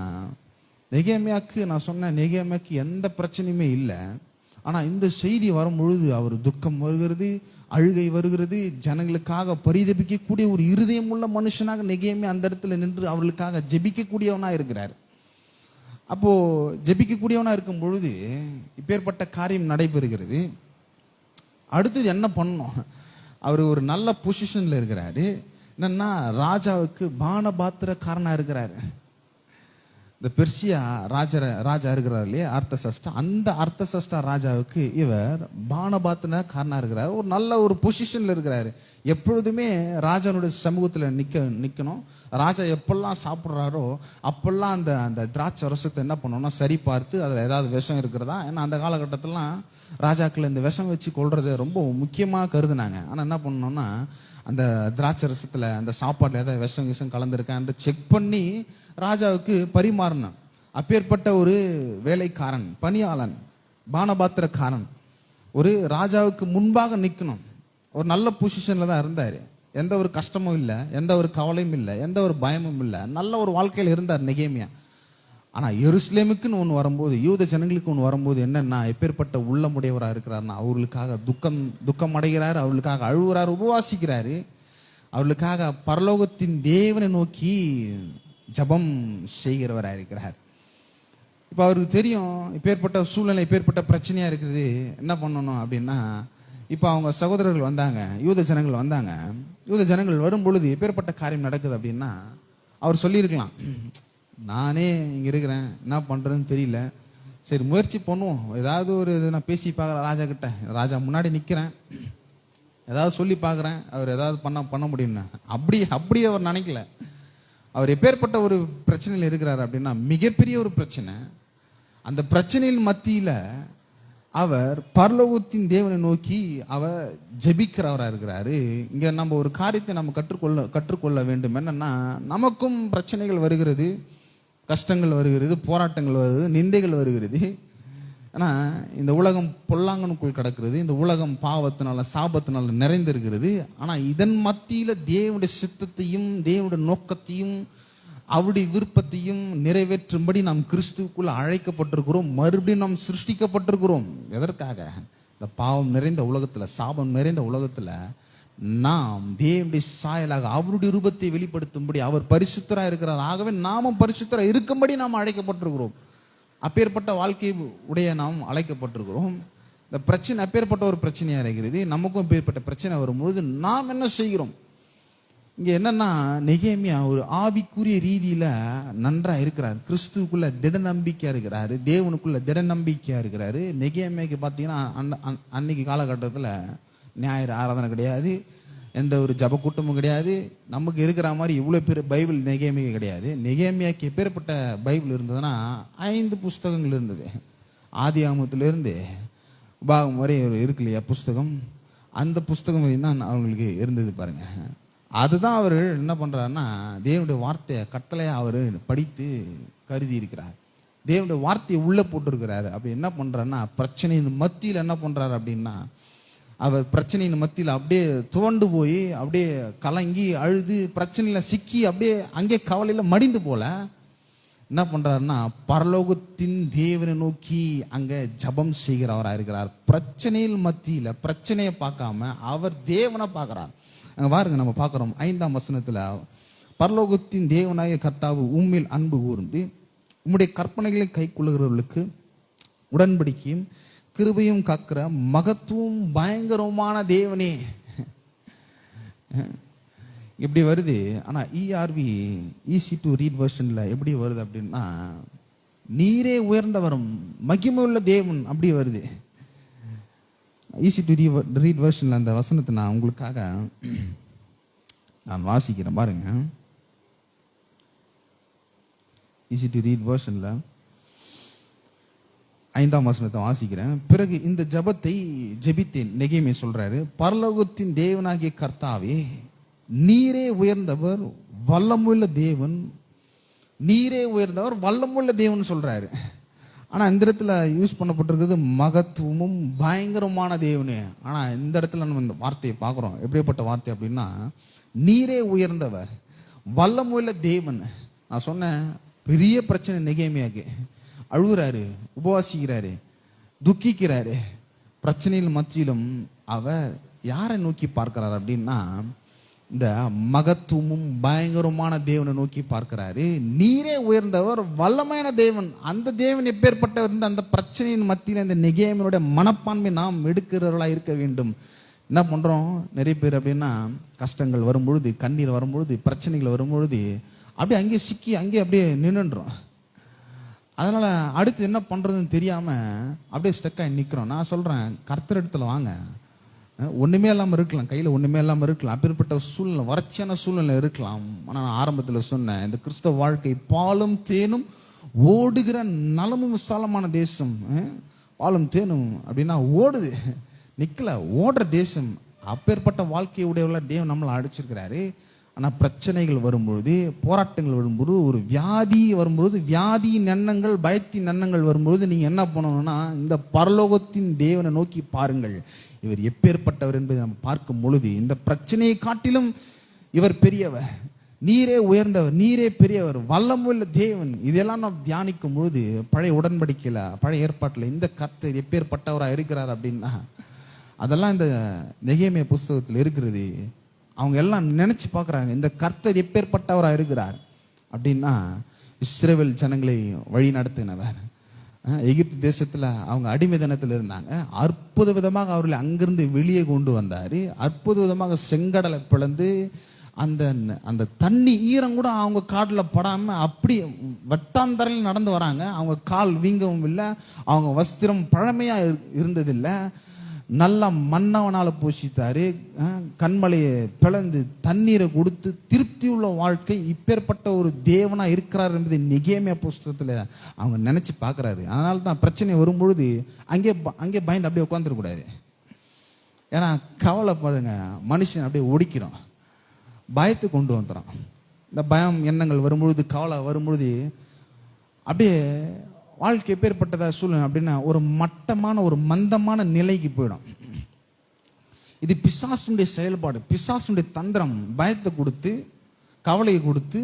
நெகேமியாக்கு நான் சொன்ன நெகேமியாக்கு எந்த பிரச்சனையுமே இல்லை. ஆனா இந்த செய்தி வரும் பொழுது அவர் துக்கம் வருகிறது, அழுகை வருகிறது. ஜனங்களுக்காக பரிதபிக்கக்கூடிய ஒரு இருதயம் உள்ள மனுஷனாக நெகேமியா அந்த இடத்துல நின்று அவர்களுக்காக ஜெபிக்கக்கூடியவனா இருக்கிறார். அப்போ ஜெபிக்கக்கூடியவனா இருக்கும் பொழுது இப்பேற்பட்ட காரியம் நடைபெறுகிறது. அடுத்தது என்ன பண்ணணும், அவர் ஒரு நல்ல பொசிஷன்ல இருக்கிறாரு. என்னன்னா, ராஜாவுக்கு பானபாத்திரக்காரனா இருக்கிறாரு. இந்த பெர்சியா ராஜா இருக்கிறார் இல்லையா, அர்த்தசஷ்டா, அந்த அர்த்தசஷ்டா ராஜாவுக்கு இவர் பானபாத்திரக்காரனா இருக்கிறார். ஒரு நல்ல ஒரு பொசிஷன்ல இருக்கிறாரு. எப்பொழுதுமே ராஜானுடைய சமூகத்துல நிக்கணும். ராஜா எப்பெல்லாம் சாப்பிட்றாரோ அப்பெல்லாம் அந்த திராட்சை ரசத்தை என்ன பண்ணணும்னா சரி பார்த்து அதில் ஏதாவது விஷம் இருக்கிறதா. ஏன்னா அந்த காலகட்டத்திலாம் ராஜாக்கள் இந்த விஷம் வச்சு கொள்றதை ரொம்ப முக்கியமாக கருதுனாங்க. ஆனால் என்ன பண்ணணும்னா, அந்த திராட்சை ரசத்துல அந்த சாப்பாடுல ஏதாவது விஷம் கலந்துருக்கான்னு செக் பண்ணி ராஜாவுக்கு பரிமாறணும். அப்பேற்பட்ட ஒரு வேலைக்காரன், பணியாளன், பானபாத்திரக்காரன் ஒரு ராஜாவுக்கு முன்பாக நிற்கணும். ஒரு நல்ல பொசிஷன்ல தான் இருந்தாரு. எந்த ஒரு கஷ்டமும் இல்லை, எந்த ஒரு கவலையும் இல்லை, எந்த ஒரு பயமும் இல்லை, நல்ல ஒரு வாழ்க்கையில் இருந்தார் நெகேமியா. ஆனா எருசலேமுக்குன்னு ஒன்று வரும்போது, யூத ஜனங்களுக்கு ஒன்று வரும்போது என்னன்னா, எப்பேற்பட்ட உள்ளமுடையவராக இருக்கிறார்னா, அவர்களுக்காக துக்கம் அடைகிறார், அவர்களுக்காக அழுகுறார், உபவாசிக்கிறாரு, அவர்களுக்காக பரலோகத்தின் தேவனை நோக்கி ஜபம் செய்கிறவராக இருக்கிறார். இப்போ அவருக்கு தெரியும் இப்பேற்பட்ட சூழ்நிலை, இப்பேற்பட்ட பிரச்சனையா இருக்குது, என்ன பண்ணணும் அப்படின்னா, இப்போ அவங்க சகோதரர்கள் வந்தாங்க, யூத ஜனங்கள் வந்தாங்க. யூத ஜனங்கள் வரும் பொழுது எப்பேற்பட்ட காரியம் நடக்குது அப்படின்னா, அவர் சொல்லியிருக்கலாம், நானே இங்கே இருக்கிறேன், என்ன பண்ணுறதுன்னு தெரியல, சரி முயற்சி பண்ணுவோம், ஏதாவது ஒரு இது நான் பேசி பார்க்குறேன் ராஜா கிட்ட, ராஜா முன்னாடி நிற்கிறேன், ஏதாவது சொல்லி பார்க்குறேன், அவர் ஏதாவது பண்ண முடியும்னா. அப்படி அவர் நினைக்கல. அவர் எப்பேற்பட்ட ஒரு பிரச்சனையில் இருக்கிறார் அப்படின்னா, மிகப்பெரிய ஒரு பிரச்சனை. அந்த பிரச்சனையின் மத்தியில் அவர் பரலோகத்தின் தேவனை நோக்கி அவர் ஜெபிக்கிறவராக இருக்கிறாரு. இங்கே நம்ம ஒரு காரியத்தை நம்ம கற்றுக்கொள்ள வேண்டும். என்னன்னா, நமக்கும் பிரச்சனைகள் வருகிறது, கஷ்டங்கள் வருகிறது, போராட்டங்கள் வருகிறது, நிந்தைகள் வருகிறது. ஆனா இந்த உலகம் பொல்லாங்கனுக்குள் கிடக்கிறது, இந்த உலகம் பாவத்தினால சாபத்தினால நிறைந்திருக்கிறது. ஆனா இதன் மத்தியில தேவனுடைய சித்தத்தையும் தேவனுடைய நோக்கத்தையும் அவருடைய விருப்பத்தையும் நிறைவேற்றும்படி நாம் கிறிஸ்துவுக்குள்ள அழைக்கப்பட்டிருக்கிறோம். மறுபடியும் நாம் சிருஷ்டிக்கப்பட்டிருக்கிறோம். எதற்காக? இந்த பாவம் நிறைந்த உலகத்துல, சாபம் நிறைந்த உலகத்துல நாம் தேவனுடைய சாயலாக அவருடைய ரூபத்தை வெளிப்படுத்தும்படி அவர் பரிசுத்தரா இருக்கிறார். ஆகவே நாமும் பரிசுத்தரா இருக்கும்படி நாம் அழைக்கப்பட்டிருக்கிறோம். அப்பேற்பட்ட வாழ்க்கை உடைய நாம் அழைக்கப்பட்டிருக்கிறோம். இந்த பிரச்சனை அப்பேற்பட்ட ஒரு பிரச்சனையா இருக்கிறது. நமக்கும் அப்பேற்பட்ட பிரச்சனை வரும்பொழுது நாம் என்ன செய்கிறோம்? இங்க என்னன்னா, நெகேமியா ஒரு ஆவிக்குரிய ரீதியில நன்றா இருக்கிறார். கிறிஸ்துவுக்குள்ள திட நம்பிக்கையா இருக்கிறாரு. தேவனுக்குள்ள திட நம்பிக்கையா இருக்கிறாரு. நெகேமியாக்கு பார்த்தீங்கன்னா அன்னைக்கு காலகட்டத்தில் ஞாயிறு ஆராதனை கிடையாது, எந்த ஒரு ஜப கூட்டமும் கிடையாது. நமக்கு இருக்கிற மாதிரி இவ்வளோ பேர் பைபிள் நெகேமியா கிடையாது. நெகேமியாக்கு எப்பேற்பட்ட பைபிள் இருந்ததுன்னா 5 புஸ்தகங்கள் இருந்தது. ஆதி ஆகமத்திலிருந்து உபாகம் வரை இருக்கு இல்லையா புஸ்தகம், அந்த புஸ்தகம் வரையும் தான் அவங்களுக்கு இருந்தது பாருங்க. அதுதான் அவர் என்ன பண்றாருன்னா, தேவனுடைய வார்த்தையை கட்டளையா அவர் படித்து கருதி இருக்கிறார். தேவனுடைய வார்த்தையை உள்ள போட்டிருக்கிறாரு. அப்படி என்ன பண்றாருன்னா, பிரச்சனையின் மத்தியில் என்ன பண்றாரு அப்படின்னா, அவர் பிரச்சனையின் மத்தியில் அப்படியே துவண்டு போய் அப்படியே கலங்கி அழுது பிரச்சனையில சிக்கி அப்படியே அங்கே கவலையில மடிந்து போல என்ன பண்றாருன்னா, பரலோகத்தின் தேவனை நோக்கி அங்க ஜபம் செய்கிறவரா இருக்கிறார். பிரச்சனையில் மத்தியில பிரச்சனையை பார்க்காம அவர் தேவனை பார்க்கிறார். அங்க பாருங்க, நம்ம பார்க்கிறோம் 5ஆம் வசனத்துல, பரலோகத்தின் தேவனாய கர்த்தாவு உம்மில் அன்பு கூர்ந்து உம்முடைய கற்பனைகளை கை கொள்ளுகிறவர்களுக்கு உடன்படிக்கையும் கிருபையும் காக்கிற மகத்துவம் பயங்கரமான தேவனே. இப்படி வருது. ஆனா ERV ஈஸி டு ரீட் வெர்ஷன்ல எப்படி வருது அப்படின்னா, நீரே உயர்ந்தவரும் மகிமையுள்ள தேவன் அப்படி வருது. ஈஸி டு ரீட் வெர்ஷன்ல அந்த வசனத்தை நான் உங்களுக்காக நான் வாசிக்கிறேன் பாருங்க. ஈஸி டு ரீட் வெர்ஷன்ல 5ஆம் வசனத்தை வாசிக்கிறேன். பிறகு இந்த ஜபத்தை ஜெபித்தேன். நெகேமியா சொல்றாரு, பரலோகத்தின் தேவனாகிய கர்த்தாவே, நீரே உயர்ந்தவர் வல்லமுள்ள தேவன், நீரே உயர்ந்தவர் வல்லமுள்ள தேவன் சொல்றாரு. ஆனா இந்த இடத்துல யூஸ் பண்ணப்பட்டிருக்கிறது மகத்துவமும் பயங்கரமான தேவனே. ஆனா இந்த இடத்துல நம்ம இந்த வார்த்தையை பார்க்கிறோம். எப்படிப்பட்ட வார்த்தை அப்படின்னா, நீரே உயர்ந்தவர் வல்லமுள்ள தேவன். நான் சொன்னேன், பெரிய பிரச்சனை நெகேமியாக்கு. அழுகுறாரு, உபவாசிக்கிறாரு, துக்கிக்கிறாரு. பிரச்சனையில் மத்தியிலும் அவர் யாரை நோக்கி பார்க்கிறார் அப்படின்னா, இந்த மகத்துவமும் பயங்கரமான தேவனை நோக்கி பார்க்கிறாரு. நீரே உயர்ந்தவர் வல்லமையான தேவன். அந்த தேவன் எப்பேற்பட்டவர்? அந்த பிரச்சனையின் மத்தியில் இந்த நெகேமியனுடைய மனப்பான்மை நாம் எடுக்கிறவர்களா இருக்க வேண்டும். என்ன பண்றோம் நிறைய பேர் அப்படின்னா, கஷ்டங்கள் வரும்பொழுது, கண்ணீர் வரும்பொழுது, பிரச்சனைகள் வரும்பொழுது அப்படியே அங்கேயே சிக்கி அங்கேயே அப்படியே நின்றுன்றோம். அதனால அடுத்து என்ன பண்றதுன்னு தெரியாம அப்படியே ஸ்டக்காகி நிற்கிறோம். நான் சொல்றேன், கர்த்தர் இடத்துல வாங்க. ஒண்ணுமே இல்லாம இருக்கலாம், கையில ஒண்ணுமே இல்லாம இருக்கலாம், அப்பேற்பட்ட சூழ்நிலை, வறட்சியான சூழ்நிலை இருக்கலாம். ஆனா நான் ஆரம்பத்தில் சொன்னேன், இந்த கிறிஸ்தவ வாழ்க்கை பாலும் தேனும் ஓடுகிற நலமும் விசாலமான தேசம். பாலும் தேனும் அப்படின்னா ஓடுது, நிக்கல, ஓடுற தேசம். அப்பேற்பட்ட வாழ்க்கையை உடையவர்கள தேவன் நம்மளை அடிச்சிருக்கிறாரு. ஆனா பிரச்சனைகள் வரும்பொழுது, போராட்டங்கள் வரும்பொழுது, ஒரு வியாதி வரும்பொழுது, வியாதியின் எண்ணங்கள், பயத்தின் எண்ணங்கள் வரும்பொழுது நீங்க என்ன பண்ணணும்னா, இந்த பரலோகத்தின் தேவனை நோக்கி பாருங்கள். இவர் எப்பேற்பட்டவர் என்பதை நம்ம பார்க்கும் பொழுது, இந்த பிரச்சனையை காட்டிலும் இவர் பெரியவர், நீரே உயர்ந்தவர், நீரே பெரியவர், வல்லமுள்ள தேவன். இதெல்லாம் நாம் தியானிக்கும் பொழுது, பழைய உடன்படிக்கையில, பழைய ஏற்பாட்டில் இந்த கர்த்தர் எப்பேற்பட்டவராக இருக்கிறார் அப்படின்னா, அதெல்லாம் இந்த நெகேமியா புஸ்தகத்தில் இருக்கிறது. அவங்க எல்லாம் நினைச்சு பார்க்குறாங்க, இந்த கர்த்தர் எப்பேற்பட்டவராக இருக்கிறார் அப்படின்னா, இஸ்ரவேல் ஜனங்களை வழி நடத்தினவர். எகிப்து தேசத்துல அவங்க அடிமைதனத்தில் இருந்தாங்க. அற்புத விதமாக அவர்களை அங்கிருந்து வெளியே கொண்டு வந்தாரு. அற்புத விதமாக செங்கடலை பிளந்து அந்த அந்த தண்ணி ஈரம் கூட அவங்க காட்டில் படாம அப்படி வட்டாந்தரையில் நடந்து வராங்க. அவங்க கால் வீங்கவும் இல்லை, அவங்க வஸ்திரம் பழமையா இருந்ததில்லை, நல்லா மன்னவனால போஷித்தாரு. கண்மலையை பிளந்து தண்ணீரை கொடுத்து திருப்தி உள்ள வாழ்க்கை. இப்பேற்பட்ட ஒரு தேவனா இருக்கிறார் என்பதை நெகேமியா புஸ்தகத்துல அவங்க நினைச்சு பார்க்கறாரு. அதனால தான் பிரச்சனை வரும்பொழுது அங்கே பயந்து அப்படியே உட்காந்துடக்கூடாது. ஏன்னா கவலைப்படுங்க, மனுஷன் அப்படியே ஒடிக்கிறோம், பயத்தை கொண்டு வந்துடும். இந்த பயம் எண்ணங்கள் வரும்பொழுது, கவலை வரும்பொழுது அப்படியே வாழ்க்கை எப்பேற்பட்டதா சூழ்நிலை அப்படின்னா ஒரு மட்டமான, ஒரு மந்தமான நிலைக்கு போயிடும். இது பிசாசுடைய செயல்பாடு, பிசாசுடைய தந்திரம். பயத்தை கொடுத்து, கவலையை கொடுத்து,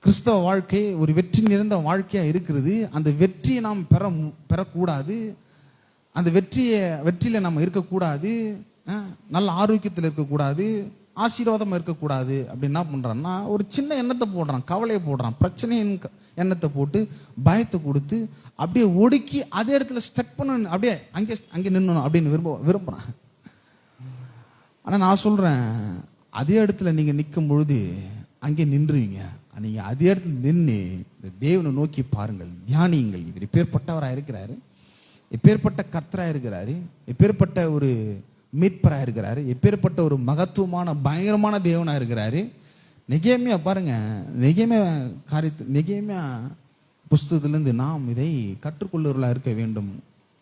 கிறிஸ்தவ வாழ்க்கை ஒரு வெற்றி நிறைந்த வாழ்க்கையா இருக்கிறது. அந்த வெற்றியை நாம் பெறக்கூடாது, அந்த வெற்றியில நம்ம இருக்கக்கூடாது, நல்ல ஆரோக்கியத்தில் இருக்கக்கூடாது, ஆசீர்வாதமா இருக்கக்கூடாது அப்படின்னு என்ன பண்றான்னா ஒரு சின்ன எண்ணத்தை போடுறான், கவலையை போடுறான், பிரச்சனையின் எண்ணத்தை போட்டு பயத்தை கொடுத்து அப்படியே ஒடுக்கி அதே இடத்துல ஸ்டக் பண்ண, அப்படியே அங்கே நின்னணும் அப்படின்னு விரும்புறான். ஆனா நான் சொல்றேன், அதே இடத்துல நீங்க நிற்கும் பொழுது அங்கே நின்றுவீங்க. நீங்க அதே இடத்துல நின்று இந்த தேவனை நோக்கி பாருங்கள், தியானியுங்கள். இவர் எப்பேற்பட்டவராக இருக்கிறாரு, எப்பேற்பட்ட கர்த்தராக இருக்கிறாரு, எப்பேற்பட்ட ஒரு மீட்பராக இருக்கிறாரு, எப்பேற்பட்ட ஒரு மகத்துவமான பயங்கரமான தேவனாக இருக்கிறாரு. நெகேமியா பாருங்க, நெகேமியா புஸ்தகத்திலிருந்து நாம் இதை கற்றுக்கொள்ளுவர்களாக இருக்க வேண்டும்.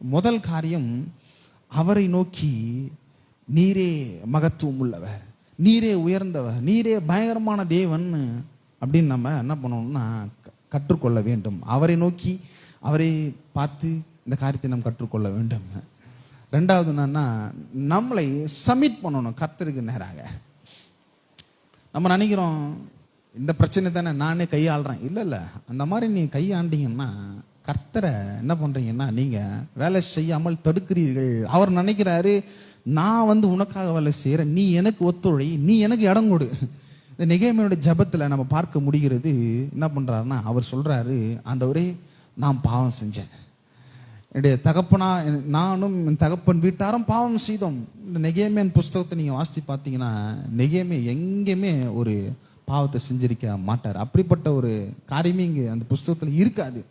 முதல் காரியம், அவரை நோக்கி நீரே மகத்துவம் உள்ளவர், நீரே உயர்ந்தவர், நீரே பயங்கரமான தேவன் அப்படின்னு நம்ம என்ன பண்ணணும்னா கற்றுக்கொள்ள வேண்டும். அவரை நோக்கி அவரை பார்த்து இந்த காரியத்தை நாம் கற்றுக்கொள்ள வேண்டும். ரெண்டாவது என்னன்னா, நம்மளை சப்மிட் பண்ணணும் கர்த்தருக்கு நேராக. நம்ம நினைக்கிறோம் இந்த பிரச்சனை தானே நானே கையாளுறேன். இல்லை, அந்த மாதிரி நீ கையாண்டீங்கன்னா கர்த்தரை என்ன பண்றீங்கன்னா நீங்க வேலை செய்யாமல் தடுக்கிறீர்கள். அவர் நினைக்கிறாரு, நான் உனக்காக வேலை செய்யறேன், நீ எனக்கு ஒத்துழை, நீ எனக்கு இடம் கொடு. இந்த நெகேமியாவுடைய ஜெபத்துல நம்ம பார்க்க முடிகிறது. என்ன பண்றாருன்னா அவர் சொல்றாரு, ஆண்டவரே நான் பாவம் செஞ்சேன், என்னுடைய தகப்பனா நானும் என் தகப்பன் வீட்டாரும் பாவம் செய்தோம். இந்த நெகேமியன் புஸ்தகத்தை நீங்க வாசித்து பார்த்தீங்கன்னா நெகேமியா எங்கேயுமே ஒரு பாவத்தை செஞ்சிருக்க மாட்டார். அப்படிப்பட்ட ஒரு காரியமே இங்கே அந்த புஸ்தகத்தில் இருக்காது.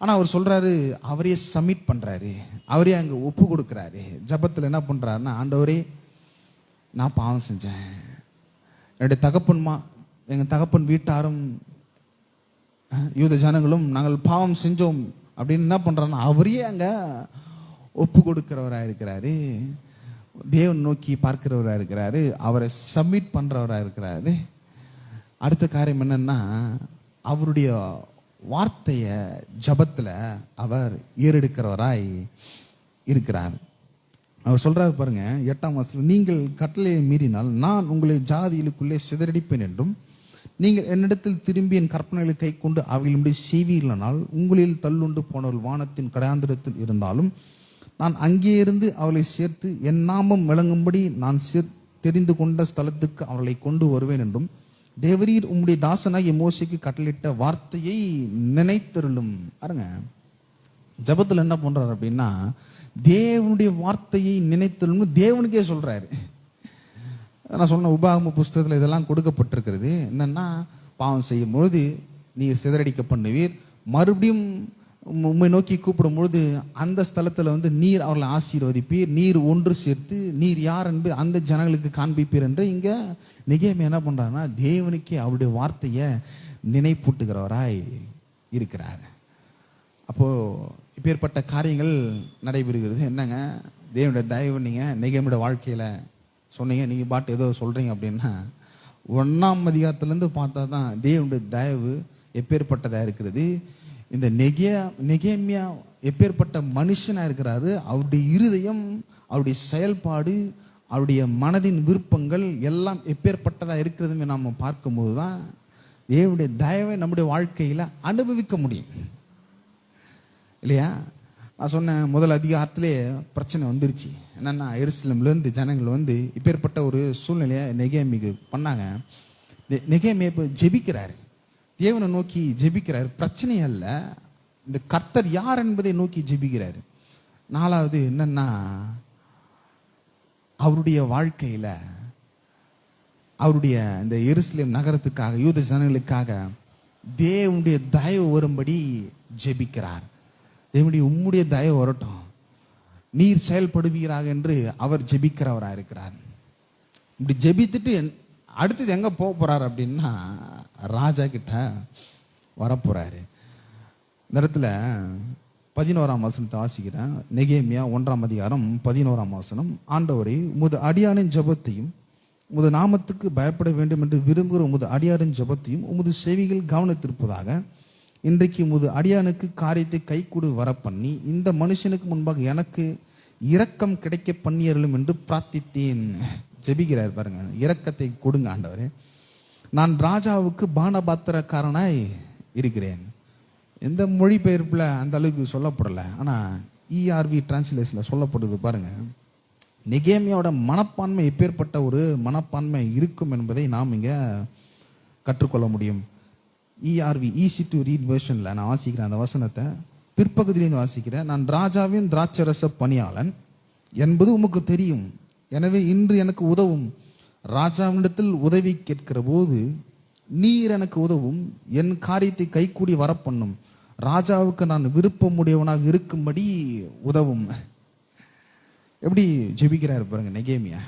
ஆனா அவர் சொல்றாரு, அவரே சப்மிட் பண்றாரு, அவரே அங்க ஒப்பு கொடுக்கிறாரு. ஜபத்துல என்ன பண்றாருன்னா, ஆண்டவரே நான் பாவம் செஞ்சேன், என்னுடைய எங்க தகப்பன் வீட்டாரும் யூத ஜனங்களும் நாங்கள் பாவம் செஞ்சோம் அப்படின்னு என்ன பண்றாருன்னா அவரே அங்க ஒப்பு கொடுக்கிறவராக இருக்கிறாரு, தேவன் நோக்கி பார்க்கிறவராக இருக்கிறாரு, அவரை சப்மிட் பண்றவராக இருக்கிறாரு. அடுத்த காரியம் என்னன்னா, அவருடைய வார்த்தைய ஜபத்துல அவர் ஏறெடுக்கிறவராய் இருக்கிறார். அவர் சொல்றாரு பாருங்க 8ஆம் வசனம், நீங்கள் கட்டளையை மீறினால் நான் உங்களை ஜாதிகளுக்குள்ளே சிதறடிப்பேன் என்றும், நீங்கள் என்னிடத்தில் திரும்பி என் கற்பனைகளை கை கொண்டு அவைகளுடைய செய்வீர்களானால் உங்களில் தள்ளுண்டு போனவர்கள் வானத்தின் கடையாந்திரத்தில் இருந்தாலும் நான் அங்கே இருந்து அவளை சேர்த்து என் நாமம் விளங்கும்படி நான் தெரிந்து கொண்ட ஸ்தலத்துக்கு அவளை கொண்டு வருவேன் என்றும் தேவரீர் உம்முடைய தாசனாகிய மோசேக்கு கட்டளையிட்ட வார்த்தையை நினைத்தருளும். பாருங்க, ஜபத்துல என்ன பண்றாரு அப்படின்னா தேவனுடைய வார்த்தையை நினைத்தருளும் தேவனுக்கே சொல்றாரு. நான் சொன்ன உபாகம புஸ்தகத்தில் இதெல்லாம் கொடுக்கப்பட்டிருக்கிறது. என்னன்னா, பாவம் செய்யும் பொழுது நீர் சிதறடிக்க பண்ணுவீர், மறுபடியும் உம்மை நோக்கி கூப்பிடும் பொழுது அந்த ஸ்தலத்துல நீர் அவர்களை ஆசீர்வதிப்பீர், நீர் ஒன்று சேர்த்து நீர் யார் என்று அந்த ஜனங்களுக்கு காண்பிப்பீர் என்று இங்க நெகேமியா என்ன பண்றாருன்னா தேவனுக்கே அவருடைய வார்த்தையை நினைப்பூட்டுகிறவராய் இருக்கிறார். அப்போ இப்பேற்பட்ட காரியங்கள் நடைபெறுகிறது. என்னங்க, தேவனுடைய தயவு நீங்க நெகேமியோட வாழ்க்கையில சொன்னீங்க, நீங்க பாட்டு ஏதோ சொல்றீங்க அப்படின்னா 1ஆம் அதிகாரத்திலிருந்து பார்த்தா தான் தேவனுடைய தயவு எப்பேற்பட்டதா இருக்கிறது. இந்த நெகேமியா எப்பேற்பட்ட மனுஷனா இருக்கிறாரு, அவருடைய இருதயம், அவருடைய செயல்பாடு, அவருடைய மனதின் விருப்பங்கள் எல்லாம் எப்பேற்பட்டதா இருக்கிறதுன்னு நாம பார்க்கும்போது தான் தேவனுடைய தயவை நம்முடைய வாழ்க்கையில அனுபவிக்க முடியும் இல்லையா? நான் சொன்னேன், முதல் அதிகாரத்திலே பிரச்சனை வந்துருச்சு. என்னன்னா, எருசலேம்ல இருந்து ஜனங்கள் இப்பேற்பட்ட ஒரு சூழ்நிலையை நெகேமிக்கு பண்ணாங்க. நெகேமியா இப்போ ஜெபிக்கிறாரு, தேவனை நோக்கி ஜெபிக்கிறார். பிரச்சனை அல்ல, இந்த கர்த்தர் யார் என்பதை நோக்கி ஜெபிக்கிறார். 4வது என்னன்னா, அவருடைய வாழ்க்கையில அவருடைய இந்த எருசலேம் நகரத்துக்காக, யூத ஜனங்களுக்காக தேவனுடைய தயவு வரும்படி ஜெபிக்கிறார். தேவனுடைய உம்முடைய தயவு வரட்டும், நீர் செயல்படுவீராக என்று அவர் ஜெபிக்கிறவராக இருக்கிறார். இப்படி ஜெபித்துட்டு அடுத்தது எங்க போக போறாரு அப்படின்னா ராஜா கிட்ட வரப்போறாரு. இந்த இடத்துல 11ஆம் வசனத்தை வாசிக்கிறேன். நெகேமியா 1ஆம் அதிகாரம் 11ஆம் வசனம். ஆண்டவரே, உமது அடியானின் ஜெபத்தையும் உமது நாமத்துக்கு பயப்பட வேண்டும் என்று விரும்புகிற உமது அடியாரின் ஜெபத்தையும் உமது செவிகள் கவனித்திருப்பதாக. இன்றைக்கு உமது அடியானுக்கு காரியத்தை கைகூடு வர பண்ணி இந்த மனுஷனுக்கு முன்பாக எனக்கு இரக்கம் கிடைக்க பண்ணியறலும் என்று பிரார்த்தித்தேன். ஜெபிக்கிறார் பாருங்க, இரக்கத்தை கொடுங்க ஆண்டவரே. நான் ராஜாவுக்கு பானபாத்திரக்காரனாய் இருக்கிறேன். எந்த மொழிபெயர்ப்புல அந்த அளவுக்கு சொல்லப்படலை, ஆனா ERV டிரான்ஸ்லேஷன்ல சொல்லப்படுது பாருங்க. நெகேமியாவோட மனப்பான்மை எப்பேற்பட்ட ஒரு மனப்பான்மை இருக்கும் என்பதை நாம் இங்க கற்றுக்கொள்ள முடியும். ERV ஈஸி டு ரீட் வெர்ஷன்ல நான் வாசிக்கிறேன் அந்த வசனத்தை. பிற்பகுதியிலிருந்து வாசிக்கிறேன். நான் ராஜாவின் திராட்சரச பணியாளன் என்பது உமக்கு தெரியும். எனவே இன்று எனக்கு உதவும். ராஜாவினிடத்தில் உதவி கேட்கிற போது நீர் எனக்கு உதவும். என் காரியத்தை கைகூடி வரப்பண்ணும். ராஜாவுக்கு நான் விருப்பமுடையவனாக இருக்கும்படி உதவும். எப்படி ஜெபிக்கிறாரு பாருங்க நெகேமியா.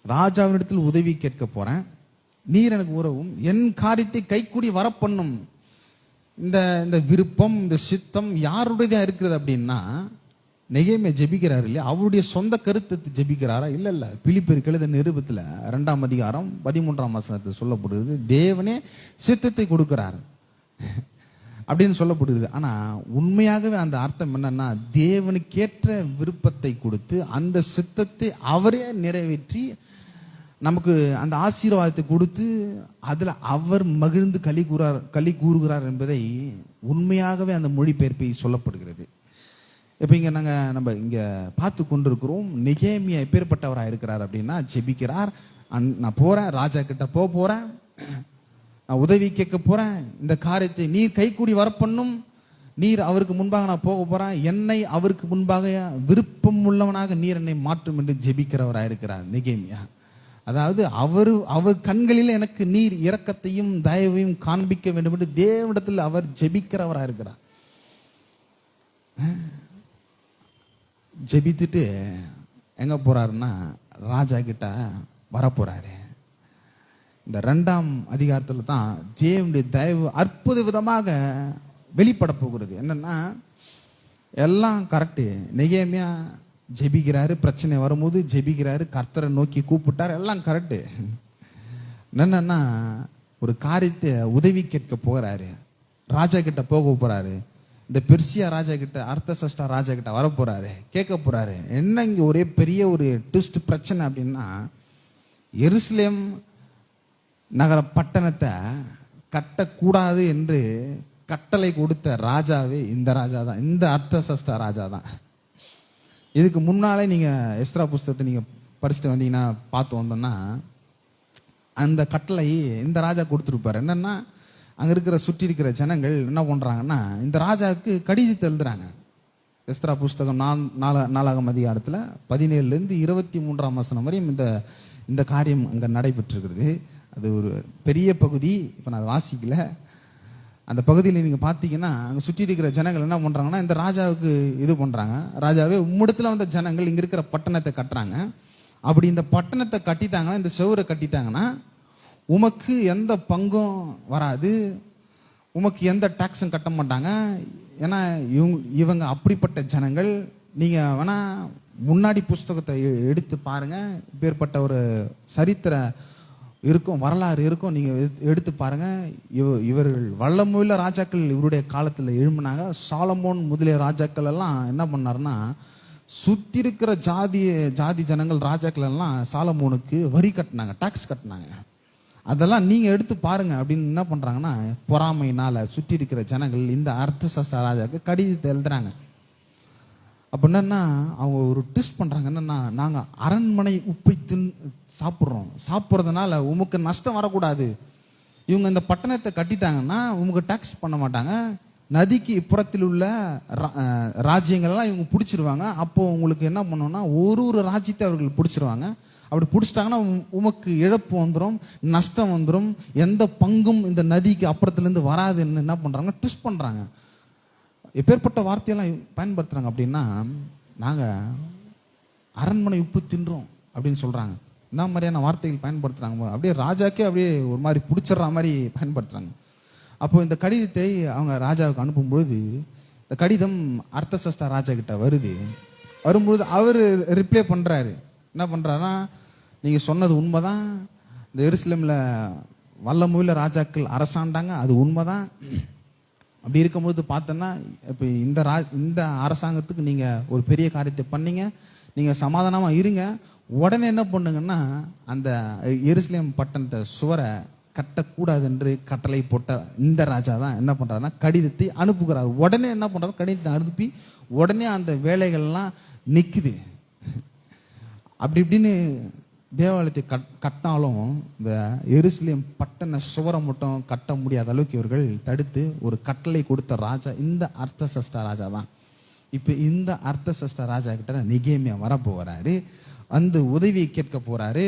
ராஜாவினிடத்தில் உதவி கேட்க போறேன், நீர் எனக்கு உதவும், என் காரியத்தை கைகூடி வரப்பண்ணும். இந்த விருப்பம், இந்த சித்தம் யாருடையதா இருக்கிறது அப்படின்னா நெகேமியா ஜெபிக்கிறாரு இல்லையா, அவருடைய சொந்த கருத்தை ஜெபிக்கிறாரா? இல்ல. பிலிப்பியருக்கு எழுதின நிருபத்துல 2ஆம் அதிகாரம் 13ஆம் வசனத்தில் சொல்லப்படுகிறது, தேவனே சித்தத்தை கொடுக்கிறார் அப்படின்னு சொல்லப்படுகிறது. ஆனா உண்மையாகவே அந்த அர்த்தம் என்னன்னா, தேவனுக்கேற்ற விருப்பத்தை கொடுத்து அந்த சித்தத்தை அவரே நிறைவேற்றி நமக்கு அந்த ஆசீர்வாதத்தை கொடுத்து அதுல அவர் மகிழ்ந்து களி கூறுகிறார் என்பதை உண்மையாகவே அந்த மொழிபெயர்ப்பை சொல்லப்படுகிறது. இப்ப இங்க நம்ம இங்க பார்த்து கொண்டிருக்கிறோம், நெகேமியா எப்பேற்பட்டவராக இருக்கிறார் அப்படின்னா, ஜெபிக்கிறார். நான் போறேன், ராஜா கிட்ட போறேன், நான் உதவி கேட்க போறேன், இந்த காரியத்தை நீர் கைகூடி வரப்பண்ணும், நீர் அவருக்கு முன்பாக நான் போக போறேன், என்னை அவருக்கு முன்பாக விருப்பம் உள்ளவனாக நீர் என்னை மாற்றும் என்று ஜெபிக்கிறவராக இருக்கிறார் நெகேமியா. அதாவது அவர் கண்களில் எனக்கு நீர் இரக்கத்தையும் தயவையும் காண்பிக்க வேண்டும் என்று தேவனிடத்தில் அவர் ஜெபிக்கிறவராக இருக்கிறார். ஜெபித்துட்டு எங்க போறாருன்னா ராஜா கிட்ட வரப்போறாரு. இந்த 2ஆம் அதிகாரத்துல தான் தேவனுடைய தயவு அற்புத விதமாக வெளிப்பட போகிறது. என்னன்னா எல்லாம் கரெக்டு, நெகேமியா ஜெபிக்கிறாரு, பிரச்சனை வரும்போது ஜெபிக்கிறாரு, கர்த்தரை நோக்கி கூப்பிட்டார், எல்லாம் கரெக்டு. என்னன்னா ஒரு காரியத்தை உதவி கேட்க போகிறாரு, ராஜா கிட்ட போக போறாரு, இந்த பெர்சியா ராஜா கிட்ட, அர்த்தசஷ்டா ராஜா கிட்ட வர போறாரு, கேட்க போறாரு. என்ன இங்க ஒரே பெரிய ஒரு ட்விஸ்ட் பிரச்சனை அப்படின்னா, எருசலேம் நகர பட்டணத்தை கட்டக்கூடாது என்று கட்டளை கொடுத்த ராஜாவே இந்த ராஜா தான், இந்த அர்த்தசஷ்டா ராஜா தான். இதுக்கு முன்னாலே நீங்க எஸ்ரா புஸ்தகத்தை நீங்க படிச்சுட்டு வந்தீங்கன்னா பார்த்து வந்தோம்னா, அந்த கட்டளை இந்த ராஜா கொடுத்துருப்பாரு. என்னன்னா அங்க இருக்கிற சுற்றி இருக்கிற ஜனங்கள் என்ன பண்றாங்கன்னா, இந்த ராஜாவுக்கு கடிதத்தை எழுதுறாங்க. எஸ்ரா புஸ்தகம் 4ஆம் அதிகாரத்துல 17லிருந்து 23ஆம் வசனம் வரையும் இந்த காரியம் அங்க நடைபெற்றிருக்கிறது. அது ஒரு பெரிய பகுதி, இப்ப நான் வாசிக்கல. அந்த பகுதியில் நீங்க பாத்தீங்கன்னா அங்க சுற்றி இருக்கிற ஜனங்கள் என்ன பண்றாங்கன்னா, இந்த ராஜாவுக்கு இது பண்றாங்க, ராஜாவே உம்மிடத்துல வந்த ஜனங்கள் இங்க இருக்கிற பட்டணத்தை கட்டுறாங்க, அப்படி இந்த பட்டணத்தை கட்டிட்டாங்கன்னா, இந்த செவரை கட்டிட்டாங்கன்னா உமக்கு எந்த பங்கும் வராது, உமக்கு எந்த டாக்ஸும் கட்ட மாட்டாங்க. ஏன்னா இவங்க அப்படிப்பட்ட ஜனங்கள். நீங்க வேணா முன்னாடி புஸ்தகத்தை எடுத்து பாருங்க, இப்பேற்பட்ட ஒரு சரித்திர இருக்கும், வரலாறு இருக்கும், நீங்க எடுத்து பாருங்க. இவர்கள் வல்லமுள்ள ராஜாக்கள் இவருடைய காலத்துல எழும்பினாங்க. சாலமோன் முதலிய ராஜாக்கள் எல்லாம் என்ன பண்ணாருன்னா, சுத்தி இருக்கிற ஜாதி ஜனங்கள் ராஜாக்கள் எல்லாம் சாலமோனுக்கு வரி கட்டினாங்க, டாக்ஸ் கட்டினாங்க. அதெல்லாம் நீங்க எடுத்து பாருங்க அப்படின்னு என்ன பண்றாங்கன்னா, பொறாமையினால சுற்றி இருக்கிற ஜனங்கள் இந்த அர்த்தசஷ்டா ராஜாக்கு கடிதத்தை எழுதுறாங்க. அப்ப என்னன்னா அவங்க ஒரு ட்விஸ்ட் பண்றாங்க. என்னன்னா, நாங்க அரண்மனை உப்பை சாப்பிட்றதுனால உமக்கு நஷ்டம் வரக்கூடாது. இவங்க இந்த பட்டணத்தை கட்டிட்டாங்கன்னா உமக்கு டாக்ஸ் பண்ண மாட்டாங்க, நதிக்கு இப்புறத்தில் உள்ள ராஜ்யங்கள்லாம் இவங்க பிடிச்சிருவாங்க. அப்போ உங்களுக்கு என்ன பண்ணோம்னா, ஒரு ராஜ்யத்தை அவர்கள் பிடிச்சிருவாங்க. அப்படி பிடிச்சிட்டாங்கன்னா உமக்கு இழப்பு வந்துடும், நஷ்டம் வந்துடும், எந்த பங்கும் இந்த நதிக்கு அப்புறத்துலேருந்து வராதுன்னு என்ன பண்றாங்க, ட்விஸ்ட் பண்றாங்க. எப்பேற்பட்ட வார்த்தையெல்லாம் பயன்படுத்துறாங்க அப்படின்னா, நாங்க அரண்மனை உப்பு தின்றோம் அப்படின்னு சொல்றாங்க. என்ன மாதிரியான வார்த்தைகள் பயன்படுத்துறாங்க, அப்படியே ராஜாக்கே அப்படியே ஒரு மாதிரி பிடிச்சிடுற மாதிரி பயன்படுத்துறாங்க. அப்போ இந்த கடிதத்தை அவங்க ராஜாவுக்கு அனுப்பும்பொழுது, இந்த கடிதம் அர்த்தசஷ்டா ராஜா கிட்ட வரும்பொழுது அவர் ரிப்ளை பண்றாரு. என்ன பண்றாருன்னா, நீங்க சொன்னது உண்மைதான், இந்த எருசலேம்ல வல்லமுள்ள ராஜாக்கள் அரசாண்டாங்க, அது உண்மைதான். அப்படி இருக்கும்போது பார்த்தோன்னா, இப்போ இந்த அரசாங்கத்துக்கு நீங்க ஒரு பெரிய காரியத்தை பண்ணீங்க, நீங்க சமாதானமா இருங்க. உடனே என்ன பண்ணுங்கன்னா, அந்த எருசலேம் பட்டணத்தை சுவரை கட்டக்கூடாது என்று கட்டளை போட்ட இந்த ராஜா தான் என்ன பண்றாருன்னா, கடிதத்தை அனுப்புகிறார். உடனே என்ன பண்றாரு, கடிதத்தை அனுப்பி உடனே அந்த வேலைகள்லாம் நிக்குது. அப்படி இப்படின்னு தேவாலயத்தை கட்டினாலும் இந்த எருசலேம் பட்டண சுவரை மட்டும் கட்ட முடியாத அளவுக்கு இவர்கள் தடுத்து ஒரு கட்டளை கொடுத்த ராஜா இந்த அர்த்தசஷ்டா ராஜா தான். இப்போ இந்த அர்த்தசஷ்டா ராஜா கிட்ட நெகேமியா வரப்போறாரு. அந்த உதவியை கேட்க போறாரு.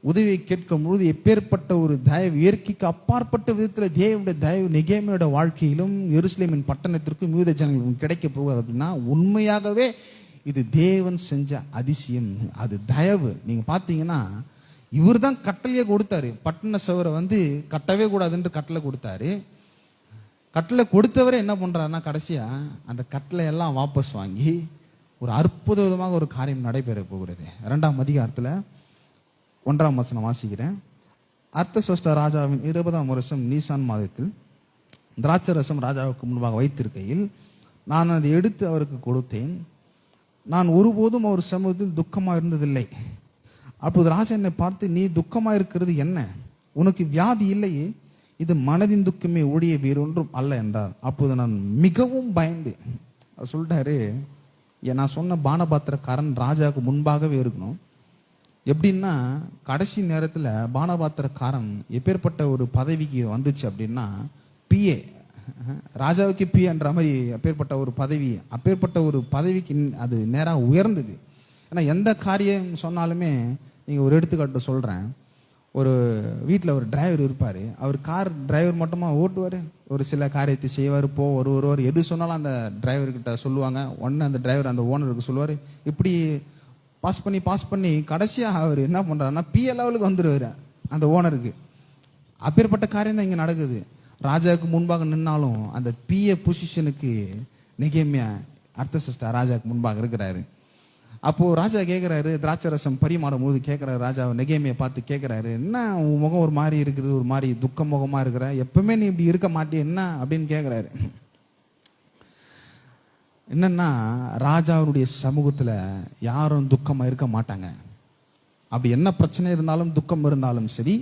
உதவியை கேட்கும் பொழுது எப்பேற்பட்ட ஒரு தயவு, இயற்கைக்கு அப்பாற்பட்ட விதத்தில் தேவனுடைய தயவு நெகேமியோட வாழ்க்கையிலும் எருசலேமின் பட்டணத்திற்கும் யூத ஜனங்களுக்கும் கிடைக்க போகுது அப்படின்னா உண்மையாகவே இது தேவன் செஞ்ச அதிசயம், அது தயவு. நீங்க பாத்தீங்கன்னா இவர் தான் கட்டளையே கொடுத்தாரு. பட்டண சுவரை கட்டவே கூடாதுன்ற கட்டளை கொடுத்தாரு. கட்டளை கொடுத்தவரே என்ன பண்றாருன்னா கடைசியா அந்த கட்டளை எல்லாம் வாபஸ் வாங்கி ஒரு அற்புத விதமாக ஒரு காரியம் நடைபெற போகிறது. 2ஆம் அதிகாரத்துல 1ஆம் வசனம் வாசிக்கிறேன். அர்த்தசஷ்டா ராஜாவின் 20ஆம் வருஷம் நீசான் மாதத்தில் திராட்சரசம் ராஜாவுக்கு முன்பாக வைத்திருக்கையில் நான் அதை எடுத்து அவருக்கு கொடுத்தேன். நான் ஒருபோதும் அவர் சமூகத்தில் துக்கமாக இருந்ததில்லை. அப்போது ராஜா என்னை பார்த்து, நீ துக்கமாக இருக்கிறது என்ன? உனக்கு வியாதி இல்லையே, இது மனதின் துக்கமே ஒழிய வேறொன்றும் அல்ல என்றார். அப்போது நான் மிகவும் பயந்து சொல்லிட்டாரு, நான் சொன்ன பானபாத்திரக்காரன் ராஜாவுக்கு முன்பாகவே இருக்கணும். எப்படின்னா கடைசி நேரத்தில் பானபாத்திரக்காரன் எப்பேற்பட்ட ஒரு பதவிக்கு வந்துச்சு அப்படின்னா பிஏ, ராஜாவுக்கு பிஏன்ற மாதிரி அப்பேற்பட்ட ஒரு பதவி, அப்பேற்பட்ட ஒரு பதவிக்கு அது நேராக உயர்ந்தது. ஏன்னா எந்த காரியம் சொன்னாலுமே, நீங்கள் ஒரு எடுத்துக்காட்டு சொல்கிறேன், ஒரு வீட்டில் ஒரு டிரைவர் இருப்பார். அவர் கார் டிரைவர் மட்டுமா ஓட்டுவார், ஒரு சில காரியத்தை செய்வார், வருவார். எது சொன்னாலும் அந்த டிரைவர்கிட்ட சொல்லுவாங்க. உடனே அந்த டிரைவர் அந்த ஓனருக்கு சொல்லுவார். இப்படி பாஸ் பண்ணி கடைசியாக அவர் என்ன பண்ணுறாருன்னா பிஏ லெவலுக்கு வந்துடுவார் அந்த ஓனருக்கு. அப்பேற்பட்ட காரியம் தான் இங்கே நடக்குது. ராஜாவுக்கு முன்பாக நின்னாலும் அந்த பிஏ பொசிஷனுக்கு நெகேமியா அர்த்தசஷ்டா ராஜாவுக்கு முன்பாக இருக்கிறாரு. அப்போ ராஜா கேட்கிறாரு, திராட்சரசம் பரிமாறும் போது கேட்கிறாரு, ராஜா நெகேமியை பார்த்து கேட்கிறாரு, என்ன உன் முகம் ஒரு மாதிரி இருக்குது, ஒரு மாதிரி துக்க முகமா இருக்கிற, எப்பவுமே நீ இப்படி இருக்க மாட்டே என்ன அப்படின்னு கேட்கிறாரு. என்னன்னா ராஜாவுடைய சமூகத்துல யாரும் துக்கமா இருக்க மாட்டாங்க. அப்படி என்ன பிரச்சனை இருந்தாலும் துக்கம் இருந்தாலும் சரி,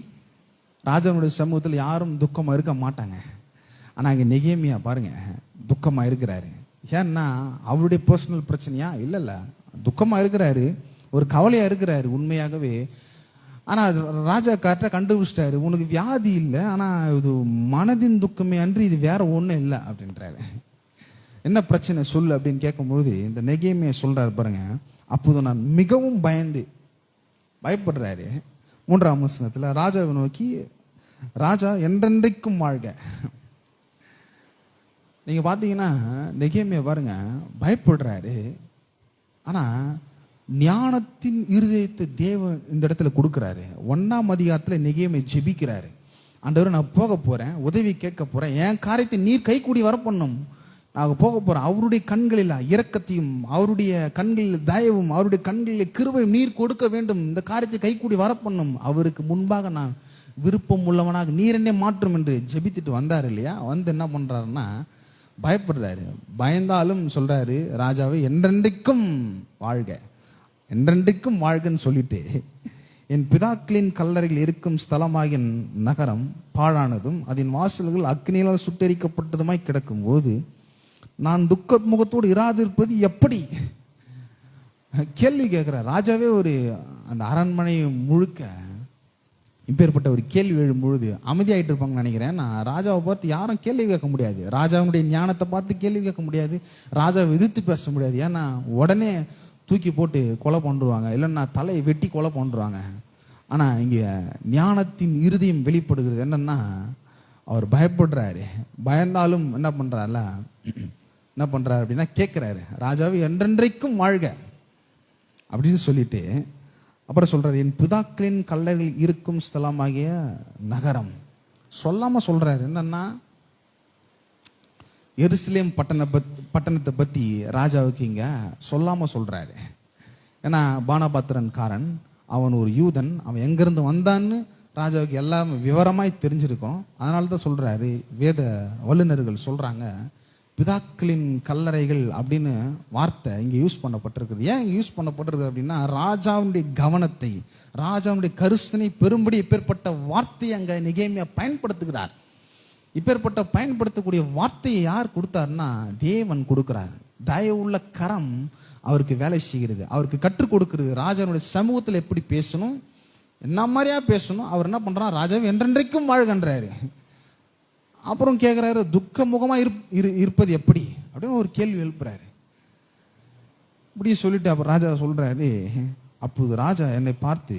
ராஜாவுடைய சமூகத்தில் யாரும் துக்கமா இருக்க மாட்டாங்க. ஆனா இங்க நெகேமியா பாருங்க துக்கமா இருக்கிறாரு. ஏன்னா அவருடைய பர்சனல் பிரச்சனையா இல்ல, துக்கமா இருக்கிறாரு, ஒரு கவலையா இருக்கிறாரு உண்மையாகவே. ஆனா ராஜா கரெக்டா கண்டுபிடிச்சிட்டாரு, உனக்கு வியாதி இல்லை, ஆனா இது மனதின் துக்கமே அன்று இது வேற ஒண்ணும் இல்லை அப்படின்றாரு. என்ன பிரச்சனை சொல்லு அப்படின்னு கேட்கும்பொழுது இந்த நெகேமியா சொல்றாரு பாருங்க. அப்போது நான் மிகவும் பயப்படுறாரு. 3ஆம் வசனத்துல ராஜாவை நோக்கி, ராஜா என்றென்றைக்கும் வாழ்க. நீங்க பாத்தீங்கன்னா நெகேமியா பாருங்க பயப்படுறாரு. ஆனா ஞானத்தின் இருதயத்தை தேவன் இந்த இடத்துல கொடுக்கிறாரு. 1ஆம் அதிகாரத்துல நெகேமியா ஜெபிக்கிறாரு, ஆண்டவரே நான் போக போறேன், உதவி கேட்க போறேன், என் காரியத்தை நீர் கை கூடி வர பண்ணும், நாங்கள் போக போறோம். அவருடைய கண்களில் இரக்கத்தையும், அவருடைய கண்களில் தயவும், அவருடைய கண்களில் கிருபையும் நீர் கொடுக்க வேண்டும், இந்த காரியத்தை கைக்கூடி வரப்பண்ணும், அவருக்கு முன்பாக நான் விருப்பம் உள்ளவனாக நீர் என்னை மாற்றும் என்று ஜெபித்துட்டு வந்தார் இல்லையா. என்ன பண்றாருன்னா பயப்படுறாரு. பயந்தாலும் சொல்றாரு, ராஜாவை என்றென்றைக்கும் வாழ்க, என்றென்றைக்கும் வாழ்கன்னு சொல்லிட்டு, என் பிதாக்களின் கல்லறையில் இருக்கும் ஸ்தலமாகிய நகரம் பாழானதும் அதன் வாசல்கள் அக்னியால் சுட்டெரிக்கப்பட்டதுமாய் கிடக்கும் போது நான் துக்க முகத்தோடு இராதிருப்பது எப்படி? கேள்வி கேட்கிறார் ராஜாவே. அந்த அரண்மனை முழுக்க இப்பேற்பட்ட ஒரு கேள்வி எழும் பொழுது அமைதியாயிட்டு இருப்பாங்கன்னு நினைக்கிறேன். நான் ராஜாவை பார்த்து யாரும் கேள்வி கேட்க முடியாது, ராஜாவுடைய ஞானத்தை பார்த்து கேள்வி கேட்க முடியாது, ராஜாவை எதிர்த்து பேச முடியாது. ஏன்னா உடனே தூக்கி போட்டு கொலை பண்ணுவாங்க, இல்லைன்னா தலையை வெட்டி கொலை பண்ணுவாங்க. ஆனா இங்க ஞானத்தின் இருதயம் வெளிப்படுகிறது. என்னன்னா அவர் பயப்படுறாரு. பயந்தாலும் என்ன பண்றாரு அப்படின்னா கேட்கிறாரு, ராஜாவை என்றென்றைக்கும் வாழ்க அப்படின்னு சொல்லிட்டு அப்புறம் சொல்றாரு, என் பிதாக்களின் கல்லறையில் இருக்கும் ஸ்தலமாகிய நகரம். சொல்லாம சொல்றாரு. என்னன்னா எருசலேம் பட்டணத்தை பத்தி ராஜாவுக்கு இங்க சொல்லாம சொல்றாரு. ஏன்னா பானபாத்திரன்காரன் அவன் ஒரு யூதன், அவன் எங்கிருந்து வந்தான்னு ராஜாவுக்கு எல்லாம் விவரமாய் தெரிஞ்சிருக்கும். அதனால தான் சொல்றாரு, வேத வல்லுநர்கள் சொல்றாங்க, பிதாக்களின் கல்லறைகள் அப்படின்னு வார்த்தை இங்க யூஸ் பண்ணப்பட்டிருக்குது. ஏன் இங்க யூஸ் பண்ணப்பட்டிருக்கு அப்படின்னா ராஜாவுடைய கவனத்தை, ராஜாவுடைய கருசனை பெரும்படி இப்பேற்பட்ட வார்த்தையை அங்க நெகேமியா பயன்படுத்துகிறார். இப்பேற்பட்ட பயன்படுத்தக்கூடிய வார்த்தையை யார் கொடுத்தாருன்னா தேவன் கொடுக்கிறார். தயவுள்ள கரம் அவருக்கு வேலை செய்கிறது, அவருக்கு கற்றுக் கொடுக்கிறது, ராஜாவுடைய சமூகத்தில் எப்படி பேசணும், என்ன மாதிரியா பேசணும். அவர் என்ன பண்றாரு, ராஜாவை என்றென்றைக்கும் வாழ்கின்றாரு. அப்புறம் கேட்கிறாரு, துக்க முகமா இருப்பது எப்படி அப்படின்னு ஒரு கேள்வி எழுப்புறாரு. இப்படி சொல்லிட்டு அப்ப ராஜா சொல்றாரு, அப்போது ராஜா என்னை பார்த்து,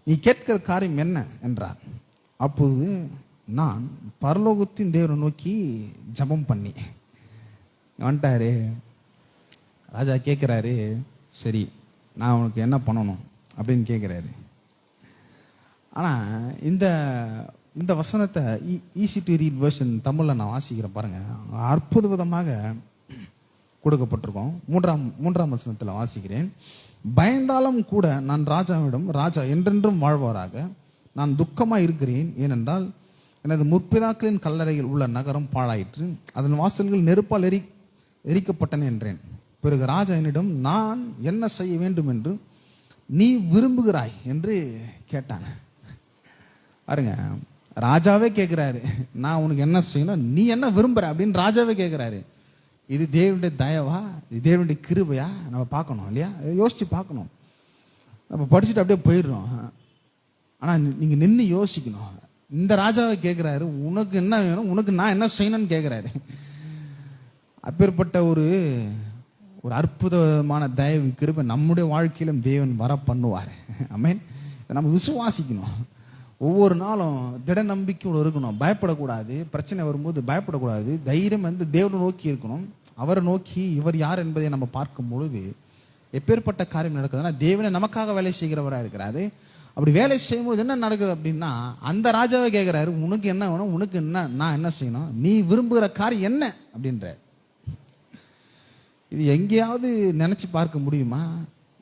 நீ கேட்கிற காரியம் என்ன என்றார். அப்போது நான் பரலோகத்தின் தேவனை நோக்கி ஜெபம் பண்ணி வந்துட்டாரு. ராஜா கேட்கிறாரு, சரி நான் உனக்கு என்ன பண்ணணும் அப்படின்னு கேட்கிறாரு. ஆனா இந்த இந்த வசனத்தை ஈஸி டு ரீட் வெர்ஷன் தமிழ்ல நான் வாசிக்கிறேன் பாருங்க. அற்புத விதமாக கொடுக்கப்பட்டிருக்கோம். மூன்றாம் வசனத்தில் வாசிக்கிறேன். பயந்தாலும் கூட நான் ராஜாவிடம், ராஜா என்றென்றும் வாழ்வாராக, நான் துக்கமாக இருக்கிறேன், ஏனென்றால் எனது முற்பிதாக்களின் கல்லறையில் உள்ள நகரம் பாழாயிற்று, அதன் வாசல்கள் நெருப்பால் எரிக்கப்பட்டன என்றேன். பிறகு ராஜா என்னிடம், நான் என்ன செய்ய வேண்டும் என்று நீ விரும்புகிறாய் என்று கேட்டான். பாருங்க, ராஜாவே கேட்கிறாரு, நான் உனக்கு என்ன செய்யணும், நீ என்ன விரும்புற அப்படின்னு ராஜாவே கேட்கிறாரு. இது தேவனுடைய தயவா, இது தேவனுடைய கிருபையா, நம்ம பார்க்கணும் இல்லையா? யோசிச்சு பார்க்கணும். நம்ம படிச்சுட்டு அப்படியே போயிடுறோம். ஆனா நீங்க நின்று யோசிக்கணும். இந்த ராஜாவை கேட்கிறாரு, உனக்கு என்ன வேணும், உனக்கு நான் என்ன செய்யணும்னு கேட்கிறாரு. அப்பேற்பட்ட ஒரு ஒரு அற்புதமான தயவு கிருபை நம்முடைய வாழ்க்கையிலும் தேவன் வர பண்ணுவார். ஆமென். நம்ம விசுவாசிக்கணும். ஒவ்வொரு நாளும் திட நம்பிக்கையோடு இருக்கணும். பயப்படக்கூடாது. பிரச்சனை வரும்போது பயப்படக்கூடாது. தைரியம் வந்து தேவனை நோக்கி இருக்கணும். அவரை நோக்கி இவர் யார் என்பதை நம்ம பார்க்கும் பொழுது எப்பேற்பட்ட காரியம் நடக்குதுன்னா, தேவனை நமக்காக வேலை செய்கிறவராக இருக்கிறாரு. அப்படி வேலை செய்யும்போது என்ன நடக்குது அப்படின்னா, அந்த ராஜாவை கேட்கிறாரு, உனக்கு என்ன வேணும், உனக்கு என்ன, நான் என்ன செய்யணும், நீ விரும்புகிற காரியம் என்ன அப்படின்ற. இது எங்கேயாவது நினைச்சு பார்க்க முடியுமா?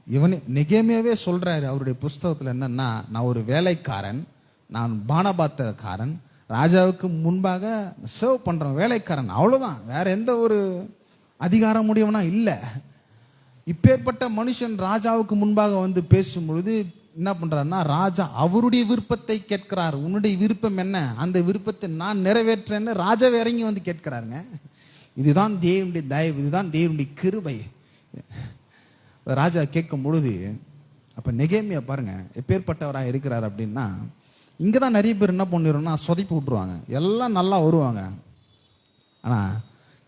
இவனே நெகேமியாவே சொல்றாரு அவருடைய புஸ்தகத்துல என்னன்னா, நான் ஒரு வேலைக்காரன், நான் பானபாத்திரக்காரன், ராஜாவுக்கு முன்பாக சர்வ் பண்றேன், வேலைக்காரன், அவ்வளவுதான், வேற எந்த ஒரு அதிகாரம் உடையவனா இல்ல. இப்பேற்பட்ட மனுஷன் ராஜாவுக்கு முன்பாக வந்து பேசும் பொழுது என்ன பண்றாருன்னா, ராஜா அவருடைய விருப்பத்தை கேட்கிறார். உன்னுடைய விருப்பம் என்ன, அந்த விருப்பத்தை நான் நிறைவேற்றேன்னு ராஜாவே இறங்கி வந்து கேட்கிறாருங்க. இதுதான் தேவனுடைய தயவு, இதுதான் தேவனுடைய கிருபை. ராஜா கேட்கும் பொழுது அப்ப நெகேமியா பாருங்க எப்பேற்பட்டவராக இருக்கிறார் அப்படின்னா, இங்கதான் நிறைய பேர் என்ன பண்ணிடுறோம்னா சொதப்பி விட்டுருவாங்க. எல்லாம் நல்லா வருவாங்க, ஆனா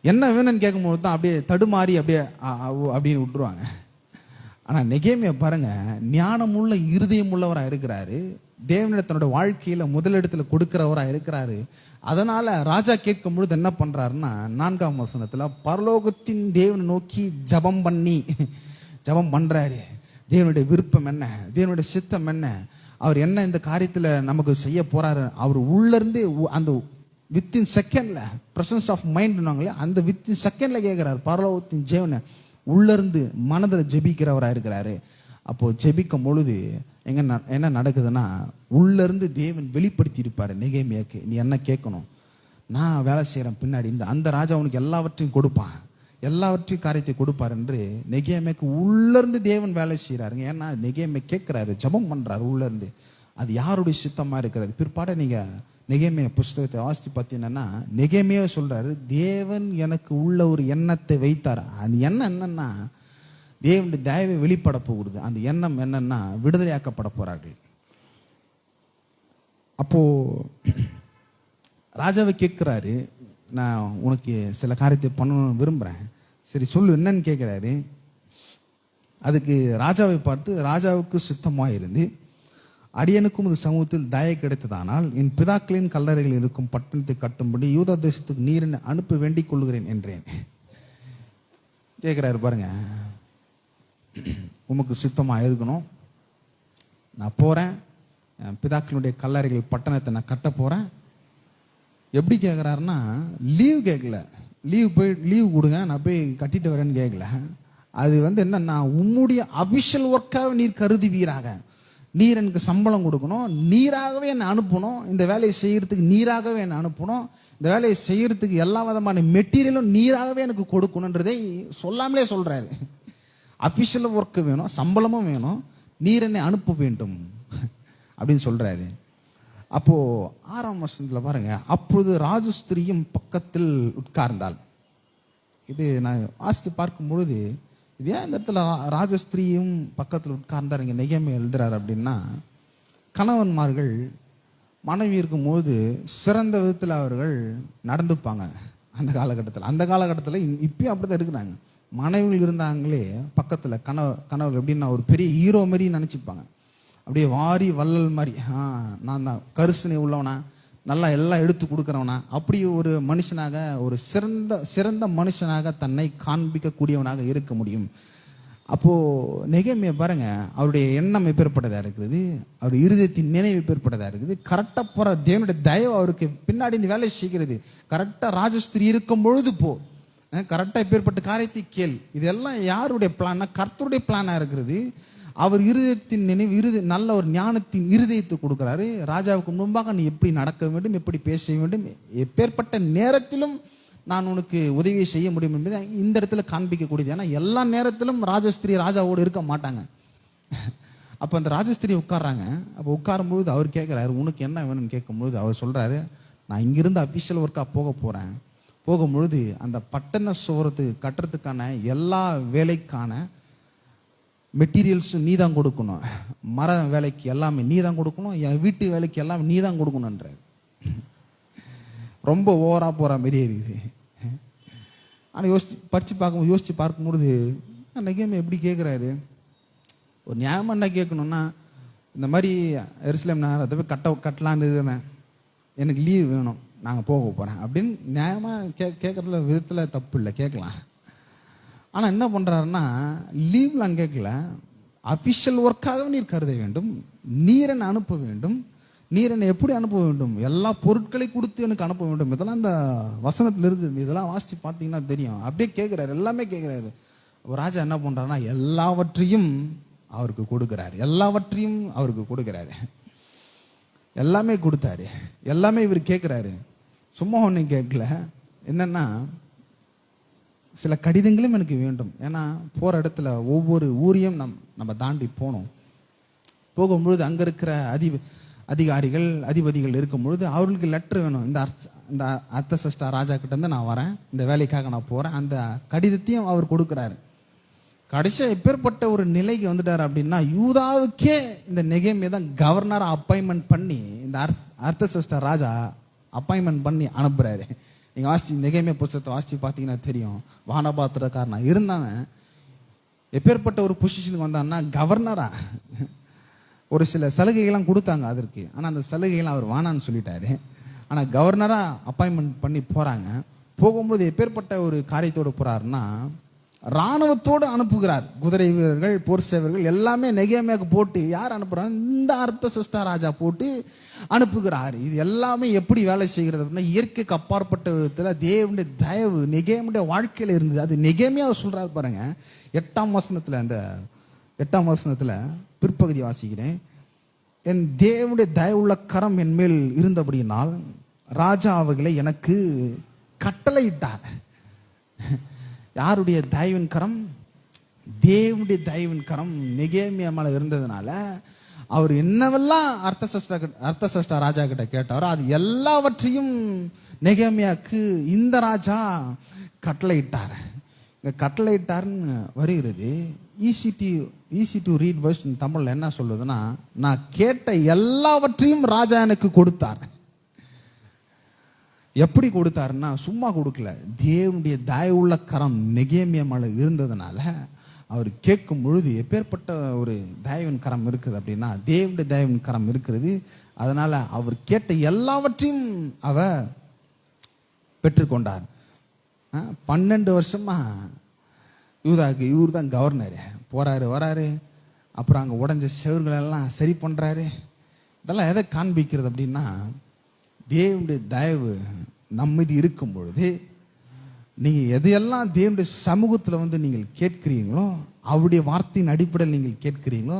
என்ன வேணும்னு கேட்கும்போது தான் அப்படியே தடுமாறி அப்படியே அப்படின்னு விட்டுருவாங்க. ஆனா நெகேமியா பாருங்க ஞானமுள்ள இருதயம் உள்ளவராக இருக்கிறாரு. தேவனிடம் தன்னோட வாழ்க்கையில முதலிடத்துல கொடுக்கிறவராக இருக்கிறாரு. அதனால ராஜா கேட்கும் பொழுது என்ன பண்றாருன்னா, 4ஆம் வசனத்துல பரலோகத்தின் தேவனை நோக்கி ஜபம் பண்றாரு. தேவனுடைய விருப்பம் என்ன, தேவனுடைய சித்தம் என்ன, அவர் என்ன இந்த காரியத்துல நமக்கு செய்ய போறாரு, அவர் உள்ள இருந்து அந்த வித்தின் செகண்ட்ல பிரசன்ஸ் ஆஃப் மைண்ட், அந்த வித்தின் செகண்ட்ல கேட்கிறாரு. பரலோகத்தின் தேவனை உள்ள இருந்து மனதில் ஜெபிக்கிறவராக இருக்கிறாரு. அப்போ ஜெபிக்கும் பொழுது என்ன நடக்குதுன்னா, உள்ள இருந்து தேவன் வெளிப்படுத்தி இருப்பாரு நெகேமியாக்கு, நீ என்ன கேட்கணும், நான் வேலை செய்யறேன் பின்னாடி, அந்த ராஜா உனக்கு எல்லாவற்றையும் கொடுப்பான், எல்லாவற்றையும் காரியத்தை கொடுப்பார் என்று நெகேமியாக்கு உள்ள இருந்து தேவன் வேலை செய்யறாருங்க. ஏன்னா நெகேமியா கேட்கிறாரு, ஜெபம் பண்றாரு உள்ள இருந்து. அது யாருடைய சித்தமா இருக்கிறது. பிற்பாட நீங்க நெகேமியா புஸ்தகத்தை வாசித்து பார்த்தீங்கன்னா, நெகேமியா சொல்றாரு, தேவன் எனக்கு உள்ள ஒரு எண்ணத்தை வைத்தார். அந்த எண்ணம் என்னன்னா, தேவனுடைய தயவை வெளிப்பட போகிறது. அந்த எண்ணம் என்னன்னா, விடுதலையாக்கப்பட போறார்கள். அப்போ ராஜாவை கேட்கிறாரு, நான் உனக்கு சில காரியத்தை பண்ணணும்னு விரும்புறேன், சரி சொல்லு என்னன்னு கேட்கிறாரு. அதுக்கு ராஜாவை பார்த்து, ராஜாவுக்கு சித்தமாக இருந்து அடியனுக்கும் இது சமூகத்தில் தயை கிடைத்ததானால் என் பிதாக்களின் கல்லறையில் இருக்கும் பட்டணத்தை கட்டும்படி யூதா தேசத்துக்கு நீரினை அனுப்ப வேண்டிக் கொள்கிறேன் என்றேன். கேட்கிறாரு பாருங்க, உமக்கு சித்தமாக இருக்கணும், நான் போறேன், பிதாக்களுடைய கல்லறைகள் பட்டணத்தை நான் கட்ட போறேன். எப்படி கேட்குறாருன்னா, லீவ் கேட்கல, லீவ் கொடுங்க நான் போய் கட்டிட்டு வரேன்னு கேட்கல. அது வந்து என்னன்னா, உம்முடைய அபிஷியல் ஒர்க்காக நீர் கருதுவீராக, நீர் எனக்கு சம்பளம் கொடுக்கணும், நீராகவே என்னை அனுப்பணும், இந்த வேலையை செய்யறதுக்கு நீராகவே என்னை அனுப்பணும், இந்த வேலையை செய்யறதுக்கு எல்லா விதமான மெட்டீரியலும் நீராகவே எனக்கு கொடுக்கணுன்றதை சொல்லாமலே சொல்றாரு. அபிஷியல் ஒர்க்கு வேணும், சம்பளமும் வேணும், நீர் என்னை அனுப்ப வேண்டும் அப்படின்னு சொல்றாரு. அப்போ 6ஆம் வசனத்துல பாருங்க, அப்பொழுது ராஜஸ்திரியும் பக்கத்தில் உட்கார்ந்தாள். இது நான் வாசித்து பார்க்கும் பொழுது இது ஏன் இந்த இடத்துல ராஜஸ்திரியும் பக்கத்தில் உட்கார்ந்தார் இங்கே நெகேமியா எழுதுறாரு அப்படின்னா, கணவன்மார்கள் மனைவி இருக்கும்போது சிறந்த விதத்தில் அவர்கள் நடந்துப்பாங்க. அந்த காலகட்டத்தில் இப்பயும் அப்படிதான் இருக்கிறாங்க. மனைவிகள் இருந்தாங்களே பக்கத்தில் கணவர் எப்படின்னா ஒரு பெரிய ஹீரோ மாதிரி நினச்சிப்பாங்க. அப்படியே வாரி வள்ளல் மாதிரி, நான் தான் கரிசனை உள்ளவனா, நல்லா எல்லாம் எடுத்து கொடுக்குறவனா, அப்படி ஒரு மனுஷனாக, ஒரு சிறந்த மனுஷனாக தன்னை காண்பிக்கக்கூடியவனாக இருக்க முடியும். அப்போ நெகேமியா பாருங்க, அவருடைய எண்ணம் எப்பேற்பட்டதா இருக்குது, அவருடைய இருதயத்தின் நினைவு எப்பேற்பட்டதா இருக்குது. கரெக்டா போற தேவனுடைய தயவு அவருக்கு பின்னாடி இந்த வேலை செய்கிறது. கரெக்டா ராஜஸ்திரி இருக்கும் பொழுது போ, கரெக்டா எப்பேற்பட்ட காரியத்தை கேள். இதெல்லாம் யாருடைய பிளான்னா கர்த்தருடைய பிளானா இருக்கிறது. அவர் இருதயத்தின் நினைவு, நல்ல ஒரு ஞானத்தின் இருதயத்தை கொடுக்கிறாரு. ராஜாவுக்கு முன்பாக நீ எப்படி நடக்க வேண்டும், எப்படி பேச வேண்டும், எப்பேற்பட்ட நேரத்திலும் நான் உனக்கு உதவி செய்ய முடியும் என்பதை இந்த இடத்துல காண்பிக்கக்கூடியது. ஏன்னா எல்லா நேரத்திலும் ராஜஸ்திரி ராஜாவோடு இருக்க மாட்டாங்க. அப்போ அந்த ராஜஸ்திரி உட்கார்றாங்க. அப்போ உட்காரும்பொழுது அவர் கேட்குறாரு, உனக்கு என்ன வேணும்னு கேட்கும்பொழுது அவர் சொல்கிறாரு, நான் இங்கிருந்து அஃபிஷியல் ஒர்க்காக போக போகிறேன். போகும்பொழுது அந்த பட்டண சுவரத்துக்கு கட்டுறதுக்கான எல்லா வேலைக்கான மெட்டீரியல்ஸும் நீ தான் கொடுக்கணும். மர வேலைக்கு எல்லாமே நீ தான் கொடுக்கணும். என் வீட்டு வேலைக்கு எல்லாமே நீ தான் கொடுக்கணுன்ற. ரொம்ப ஓவராக போகிற மாதிரியே இருக்குது. ஆனால் யோசித்து பார்க்கும்பொழுது நெகேமியா எப்படி கேட்குறாரு, ஒரு நியாயமாக என்ன கேட்கணும்னா, இந்த மாதிரி எருசலேம் நகரத்தை போய் கட்டலான்னு இருக்கிறேன், எனக்கு லீவ் வேணும், நாங்கள் போக போகிறேன் அப்படின்னு நியாயமாக கேட்குறதுல விதத்தில் தப்பு இல்லை, கேட்கலாம். ஆனால் என்ன பண்ணுறாருன்னா, லீவ்லாம் கேட்கல, அஃபிஷியல் ஒர்க்காக நீர் கருத வேண்டும், நீரனை அனுப்ப வேண்டும். நீரனை எப்படி அனுப்ப வேண்டும், எல்லா பொருட்களை கொடுத்து எனக்கு அனுப்ப வேண்டும். இதெல்லாம் இந்த வசனத்தில் இருக்குது. இதெல்லாம் வாசித்து பார்த்தீங்கன்னா தெரியும். அப்படியே கேட்குறாரு, எல்லாமே கேட்குறாரு. ராஜா என்ன பண்ணுறாருன்னா எல்லாவற்றையும் அவருக்கு கொடுக்குறாரு. எல்லாமே கொடுத்தாரு. எல்லாமே இவர் கேட்குறாரு. சும்மா ஒன்றும் கேட்கல. என்னன்னா, சில கடிதங்களும் எனக்கு வேண்டும். ஏன்னா போகிற இடத்துல ஒவ்வொரு ஊரையும் நம்ம தாண்டி போகணும். போகும்பொழுது அங்கே இருக்கிற அதிகாரிகள் அதிபதிகள் இருக்கும் பொழுது அவர்களுக்கு லெட்டர் வேணும். இந்த அர்த்தசஷ்டா ராஜா கிட்ட இருந்து நான் வரேன், இந்த வேலைக்காக நான் போகிறேன். அந்த கடிதத்தையும் அவர் கொடுக்குறாரு. கடைசியாக எப்பேற்பட்ட ஒரு நிலைக்கு வந்துட்டார் அப்படின்னா, யூதாவுக்கே இந்த நெகேமியா தான் கவர்னரை அப்பாயின்மெண்ட் பண்ணி இந்த அர்த்தசஷ்டா ராஜா அப்பாயின்மெண்ட் பண்ணி அனுப்புறாரு. நீங்கள் வாசிச்சு நெகேமியா புத்தகத்தை வாசித்து பார்த்தீங்கன்னா தெரியும். வானபாத்திரக்காரனா இருந்தவன் எப்பேற்பட்ட ஒரு பொசிஷனுக்கு வந்தான்னா, கவர்னரா. ஒரு சில சலுகைகள்லாம் கொடுத்தாங்க அதற்கு, ஆனால் அந்த சலுகைகள்லாம் அவர் வானான்னு சொல்லிட்டாரு. ஆனால் கவர்னராக அப்பாயின்மெண்ட் பண்ணி போகிறாங்க. போகும்போது எப்பேற்பட்ட ஒரு காரியத்தோடு போகிறாருன்னா, இராணுவத்தோடு அனுப்புகிறார். குதிரை வீரர்கள், போர் சேவர்கள் எல்லாமே நெகேமியாவுக்கு போட்டு யார் அனுப்புகிறாங்க, இந்த அர்த்தசஷ்டா ராஜா போட்டு அனுப்புகிறார். இது எல்லாமே எப்படி வேலை செய்கிறது அப்படின்னா, இயற்கைக்கு அப்பாற்பட்ட விதத்தில் தேவனுடைய தயவு நெகேமியா வாழ்க்கையில் இருந்தது. அது நெகேமியா சொல்கிறார் பாருங்க. 8ஆம் வசனத்தில், அந்த 8ஆம் வசனத்தில் பிற்பகுதி வாசிக்கிறேன். என் தேவனுடைய தயவுள்ள கரம் என் மேல் இருந்தபடியினால் ராஜா அவைகளை எனக்கு கட்டளையிட்டார். யாருடைய தயவின் கரம்? தேவனுடைய தயவின் கரம் நெகேமியா மேல இருந்ததுனால அவர் என்னவெல்லாம் அர்த்தசஷ்டா ராஜா கிட்ட கேட்டாரோ அது எல்லாவற்றையும் நெகேமியாக்கு இந்த ராஜா கட்டளையிட்டார். இங்க கட்டளையிட்டார்னு வருகிறது. ஈஸி டு ரீட் வெர்ஷன் தமிழ்ல என்ன சொல்லுதுன்னா, நான் கேட்ட எல்லாவற்றையும் ராஜா எனக்கு கொடுத்தார். எப்படி கொடுத்தாருன்னா, சும்மா கொடுக்கல. தேவனுடைய தயவுள்ள கரம் நெகேமியா மேல இருந்ததுனால அவர் கேட்கும் பொழுது எப்பேற்பட்ட ஒரு தயவின் கரம் இருக்குது அப்படின்னா, தேவனுடைய தயவின் கரம் இருக்கிறது. அதனால அவர் கேட்ட எல்லாவற்றையும் அவர் பெற்றுக்கொண்டார். 12 வருஷமா யூதாக்கு இவர் தான் கவர்னர். போறாரு வராரு, அப்புறம் அங்கே உடஞ்ச செவர்களெல்லாம் சரி பண்ணுறாரு. இதெல்லாம் எதை காண்பிக்கிறது அப்படின்னா, தேவனுடைய தயவு நம்மீது இருக்கும் பொழுது நீங்கள் எதையெல்லாம் தேவனுடைய சமூகத்தில் வந்து நீங்கள் கேட்கிறீங்களோ, அவருடைய வார்த்தையின் அடிப்படையில் நீங்கள் கேட்கிறீங்களோ,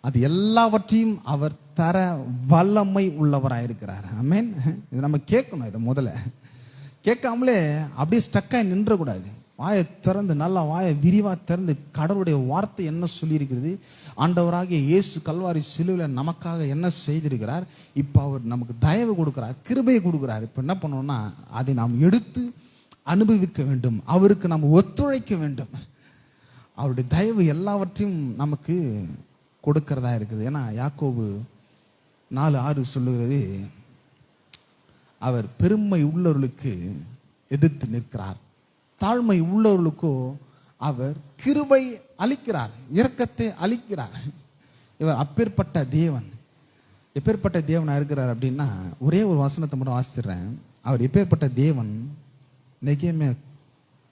அது எல்லாவற்றையும் அவர் தர வல்லமை உள்ளவராக இருக்கிறார். ஆமென். இது நம்ம கேட்கணும். இதை முதல்ல கேட்காமலே அப்படியே ஸ்டக்காக நின்றக்கூடாது. வாயை திறந்து, நல்லா வாயை விரிவாக திறந்து, கடவுளுடைய வார்த்தை என்ன சொல்லியிருக்கிறது, ஆண்டவராகிய இயேசு கல்வாரி சிலுவையில் நமக்காக என்ன செய்திருக்கிறார், இப்போ அவர் நமக்கு தயவு கொடுக்குறார், கிருபையை கொடுக்குறார். இப்போ என்ன பண்ணோம்னா, அதை நாம் எடுத்து அனுபவிக்க வேண்டும், அவருக்கு நாம் ஒத்துழைக்க வேண்டும். அவருடைய தயவு எல்லாவற்றையும் நமக்கு கொடுக்கிறதா இருக்குது. ஏன்னா யாக்கோபு 4:6 சொல்லுகிறது, அவர் பெருமை உள்ளவர்களுக்கு எதிர்த்து நிற்கிறார், தாழ்மை உள்ளவர்களுக்கோ அவர் கிருபை அளிக்கிறார், இரக்கத்தை அளிக்கிறார். இவர் அப்பேற்பட்ட தேவன். எப்பேற்பட்ட தேவனா இருக்கிறார் அப்படின்னா, ஒரே ஒரு வசனத்தை மட்டும் வாசிடுறேன். அவர் எப்பேற்பட்ட தேவன், நெகேமியா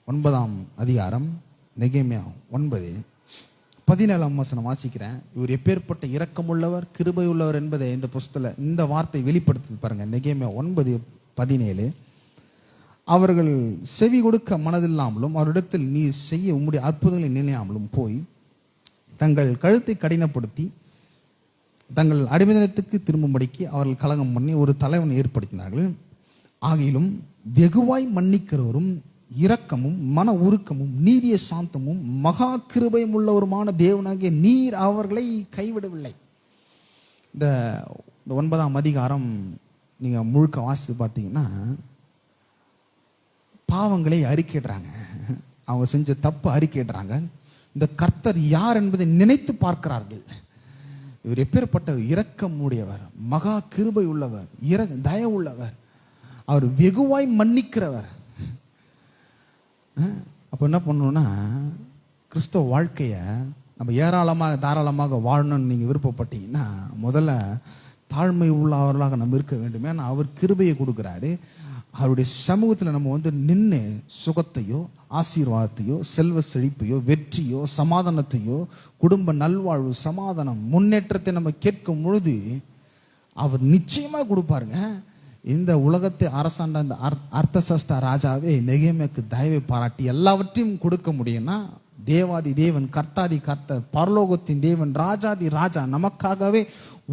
9ஆம் அதிகாரம், நெகேமியா 9:17 வசனம் வாசிக்கிறேன். இவர் எப்பேற்பட்ட இரக்கமுள்ளவர், கிருபை உள்ளவர் என்பதை இந்த புஸ்தகத்தில் இந்த வார்த்தை வெளிப்படுத்து பாருங்க. நெகேமியா 9:17, அவர்கள் செவி கொடுக்க மனதில்லாமலும் அவரிடத்தில் நீ செய்ய உம்முடைய அற்புதங்களை நினையாமலும் போய் தங்கள் கழுத்தை கடினப்படுத்தி தங்கள் அடிமைதனத்துக்கு திரும்பும்படிக்கு அவர்கள் கலகம் பண்ணி ஒரு தலைவனை ஏற்படுத்தினார்கள். ஆகிலும் வெகுவாய் மன்னிக்கிறவரும் இரக்கமும் மன உருக்கமும் நீடிய சாந்தமும் மகா கிருபையும் உள்ளவருமான தேவனாகிய நீர் அவர்களை கைவிடவில்லை. இந்த 9ஆம் அதிகாரம் நீங்க முழுக்க வாசித்து பார்த்தீங்கன்னா, பாவங்களை அறிக்கையிடுறாங்க, அவங்க செஞ்ச தப்பு அறிக்கையிடுறாங்க. இந்த கர்த்தர் யார் என்பதை நினைத்து பார்க்கிறார்கள். இவர் எப்பேற்பட்ட இரக்கம் உடையவர், மகா கிருபை உள்ளவர், தயவு உள்ளவர், அவர் வெகுவாய் மன்னிக்கிறவர். அப்போ என்ன பண்ணணும்னா, கிறிஸ்தவ வாழ்க்கையை நம்ம ஏராளமாக தாராளமாக வாழணும்னு நீங்கள் விருப்பப்பட்டீங்கன்னா, முதல்ல தாழ்மை உள்ளவர்களாக நம்ம இருக்க வேண்டும். ஏன்னா அவர் கிருபையை கொடுக்குறாரு. அவருடைய சமூகத்தில் நம்ம நின்று சுகத்தையோ ஆசீர்வாதத்தையோ செல்வ செழிப்பையோ வெற்றியோ சமாதானத்தையோ குடும்ப நல்வாழ்வு சமாதானம் முன்னேற்றத்தை நம்ம கேட்கும் பொழுது அவர் நிச்சயமாக கொடுப்பாருங்க. இந்த உலகத்தை அரசாண்ட அந்த அர்த்தசஷ்டா ராஜாவே நெகேமியாவுக்கு தயவை பாராட்டி எல்லாவற்றையும் கொடுக்க முடியும்னா, தேவாதி தேவன் கர்த்தாதி கர்த்தர் பரலோகத்தின் தேவன் ராஜாதி ராஜா நமக்காகவே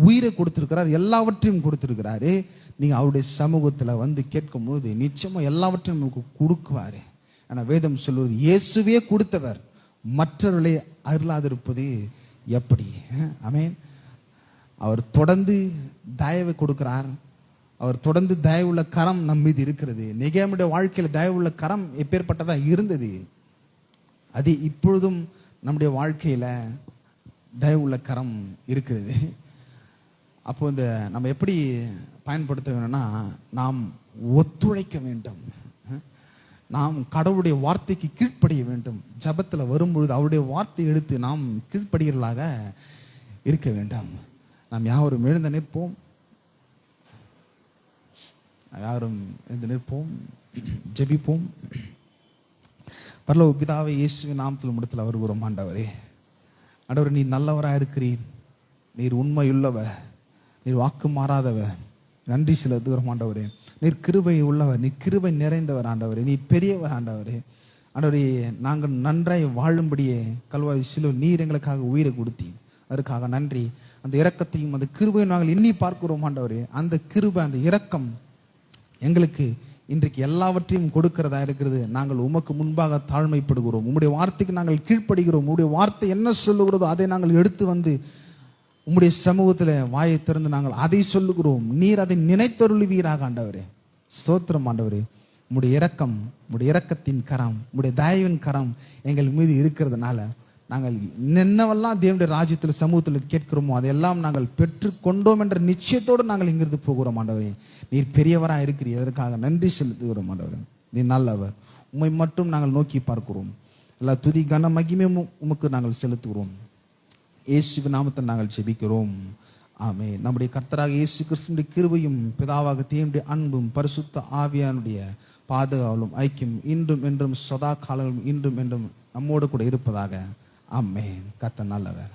உயிரை கொடுத்திருக்கிறார், எல்லாவற்றையும் கொடுத்திருக்கிறாரு. நீங்க அவருடைய சமூகத்துல கேட்கும் பொழுது நிச்சயமா எல்லாவற்றையும் நமக்கு கொடுக்குவாரு. ஆனா வேதம் சொல்வது, இயேசுவே கொடுத்தவர் மற்றவர்களை அருளாதிருப்பது எப்படி? ஆமென். அவர் தொடர்ந்து தயவை கொடுக்கிறார். அவர் தொடர்ந்து தயவுள்ள கரம் நம் மீது இருக்கிறது. நெகேமியாவுடைய வாழ்க்கையில தயவுள்ள கரம் எப்பேற்பட்டதா இருந்தது, அது இப்பொழுதும் நம்முடைய வாழ்க்கையில தயவுள்ள கரம் இருக்கிறது. அப்போ இந்த நம்ம எப்படி பயன்படுத்த வேணும்னா, நாம் ஒத்துழைக்க வேண்டும், நாம் கடவுளுடைய வார்த்தைக்கு கீழ்ப்படிய வேண்டும். ஜபத்தில் வரும்பொழுது அவருடைய வார்த்தை எடுத்து நாம் கீழ்ப்படுகிறவர்களாக இருக்க வேண்டும். நாம் யாவரும் எழுந்து நிற்போம், ஜெபிப்போம். பரலோக பிதாவே, இயேசுவின் நாமத்தில் முடித்தில் வருகிறோம். ஆண்டவரே, ஆண்டவரே, நீர் நல்லவராக இருக்கிறீர், நீர் உண்மையுள்ளவர், நீர் வாக்கு மாறாதவர். நன்றி செலுத்துகிறோம் ஆண்டவரே. நீர் கிருபை உள்ளவர், நீர் கிருபை நிறைந்தவர் ஆண்டவரே, நீர் பெரியவர் ஆண்டவரே. ஆண்டவரே, நாங்கள் நன்றாய் வாழும்படியே கல்வாரி சிலுவையில் நீர் எங்களுக்காக உயிரை கொடுத்தி, அதற்காக நன்றி. அந்த இரக்கத்தையும் அந்த கிருபையும் நாங்கள் எண்ணி பார்க்கிறோம் ஆண்டவரே. அந்த கிருபை, அந்த இரக்கம் எங்களுக்கு இன்றைக்கு எல்லாவற்றையும் கொடுக்கிறதா இருக்கிறது. நாங்கள் உமக்கு முன்பாக தாழ்மைப்படுகிறோம், உம்முடைய வார்த்தைக்கு நாங்கள் கீழ்ப்படுகிறோம். உம்முடைய வார்த்தை என்ன சொல்லுகிறதோ அதை நாங்கள் எடுத்து உம்முடைய சமூகத்தில் வாயை திறந்து நாங்கள் அதை சொல்லுகிறோம். நீர் அதை நினைத்தருளுவீராக ஆண்டவரே. ஸ்தோத்திரம் ஆண்டவரே. உம்முடைய இரக்கம், உம்முடைய இரக்கத்தின் கரம், உம்முடைய தயவின் கரம் எங்கள் மீது இருக்கிறதுனால நாங்கள் என்னவெல்லாம் தேவனுடைய ராஜ்யத்தில் சமூகத்தில் கேட்கிறோமோ அதையெல்லாம் நாங்கள் பெற்றுக்கொண்டோம் என்ற நிச்சயத்தோடு நாங்கள் இங்கிருந்து போகிறோம் ஆண்டவரே. நீர் பெரியவராக இருக்கிறீர், அதற்காக நன்றி செலுத்துகிறோம் ஆண்டவரே. நீர் நல்லவர், உம்மை மட்டும் நாங்கள் நோக்கி பார்க்கிறோம். எல்லா துதி கன மகிமையும் உமக்கு நாங்கள் செலுத்துகிறோம். இயேசுவின் நாமத்தில் நாங்கள் ஜெபிக்கிறோம், ஆமென். நம்முடைய கர்த்தராக இயேசு கிறிஸ்துவின் கிருபையும் பிதாவாக தேவனுடைய அன்பும் பரிசுத்த ஆவியானுடைய பாதுகாவலும் ஐக்கியம் இன்றும் என்றும் சதா காலங்களும் இன்றும் என்றும் நம்மோடு கூட இருப்பதாக. ஆமென். கர்த்தர் நல்லவர்.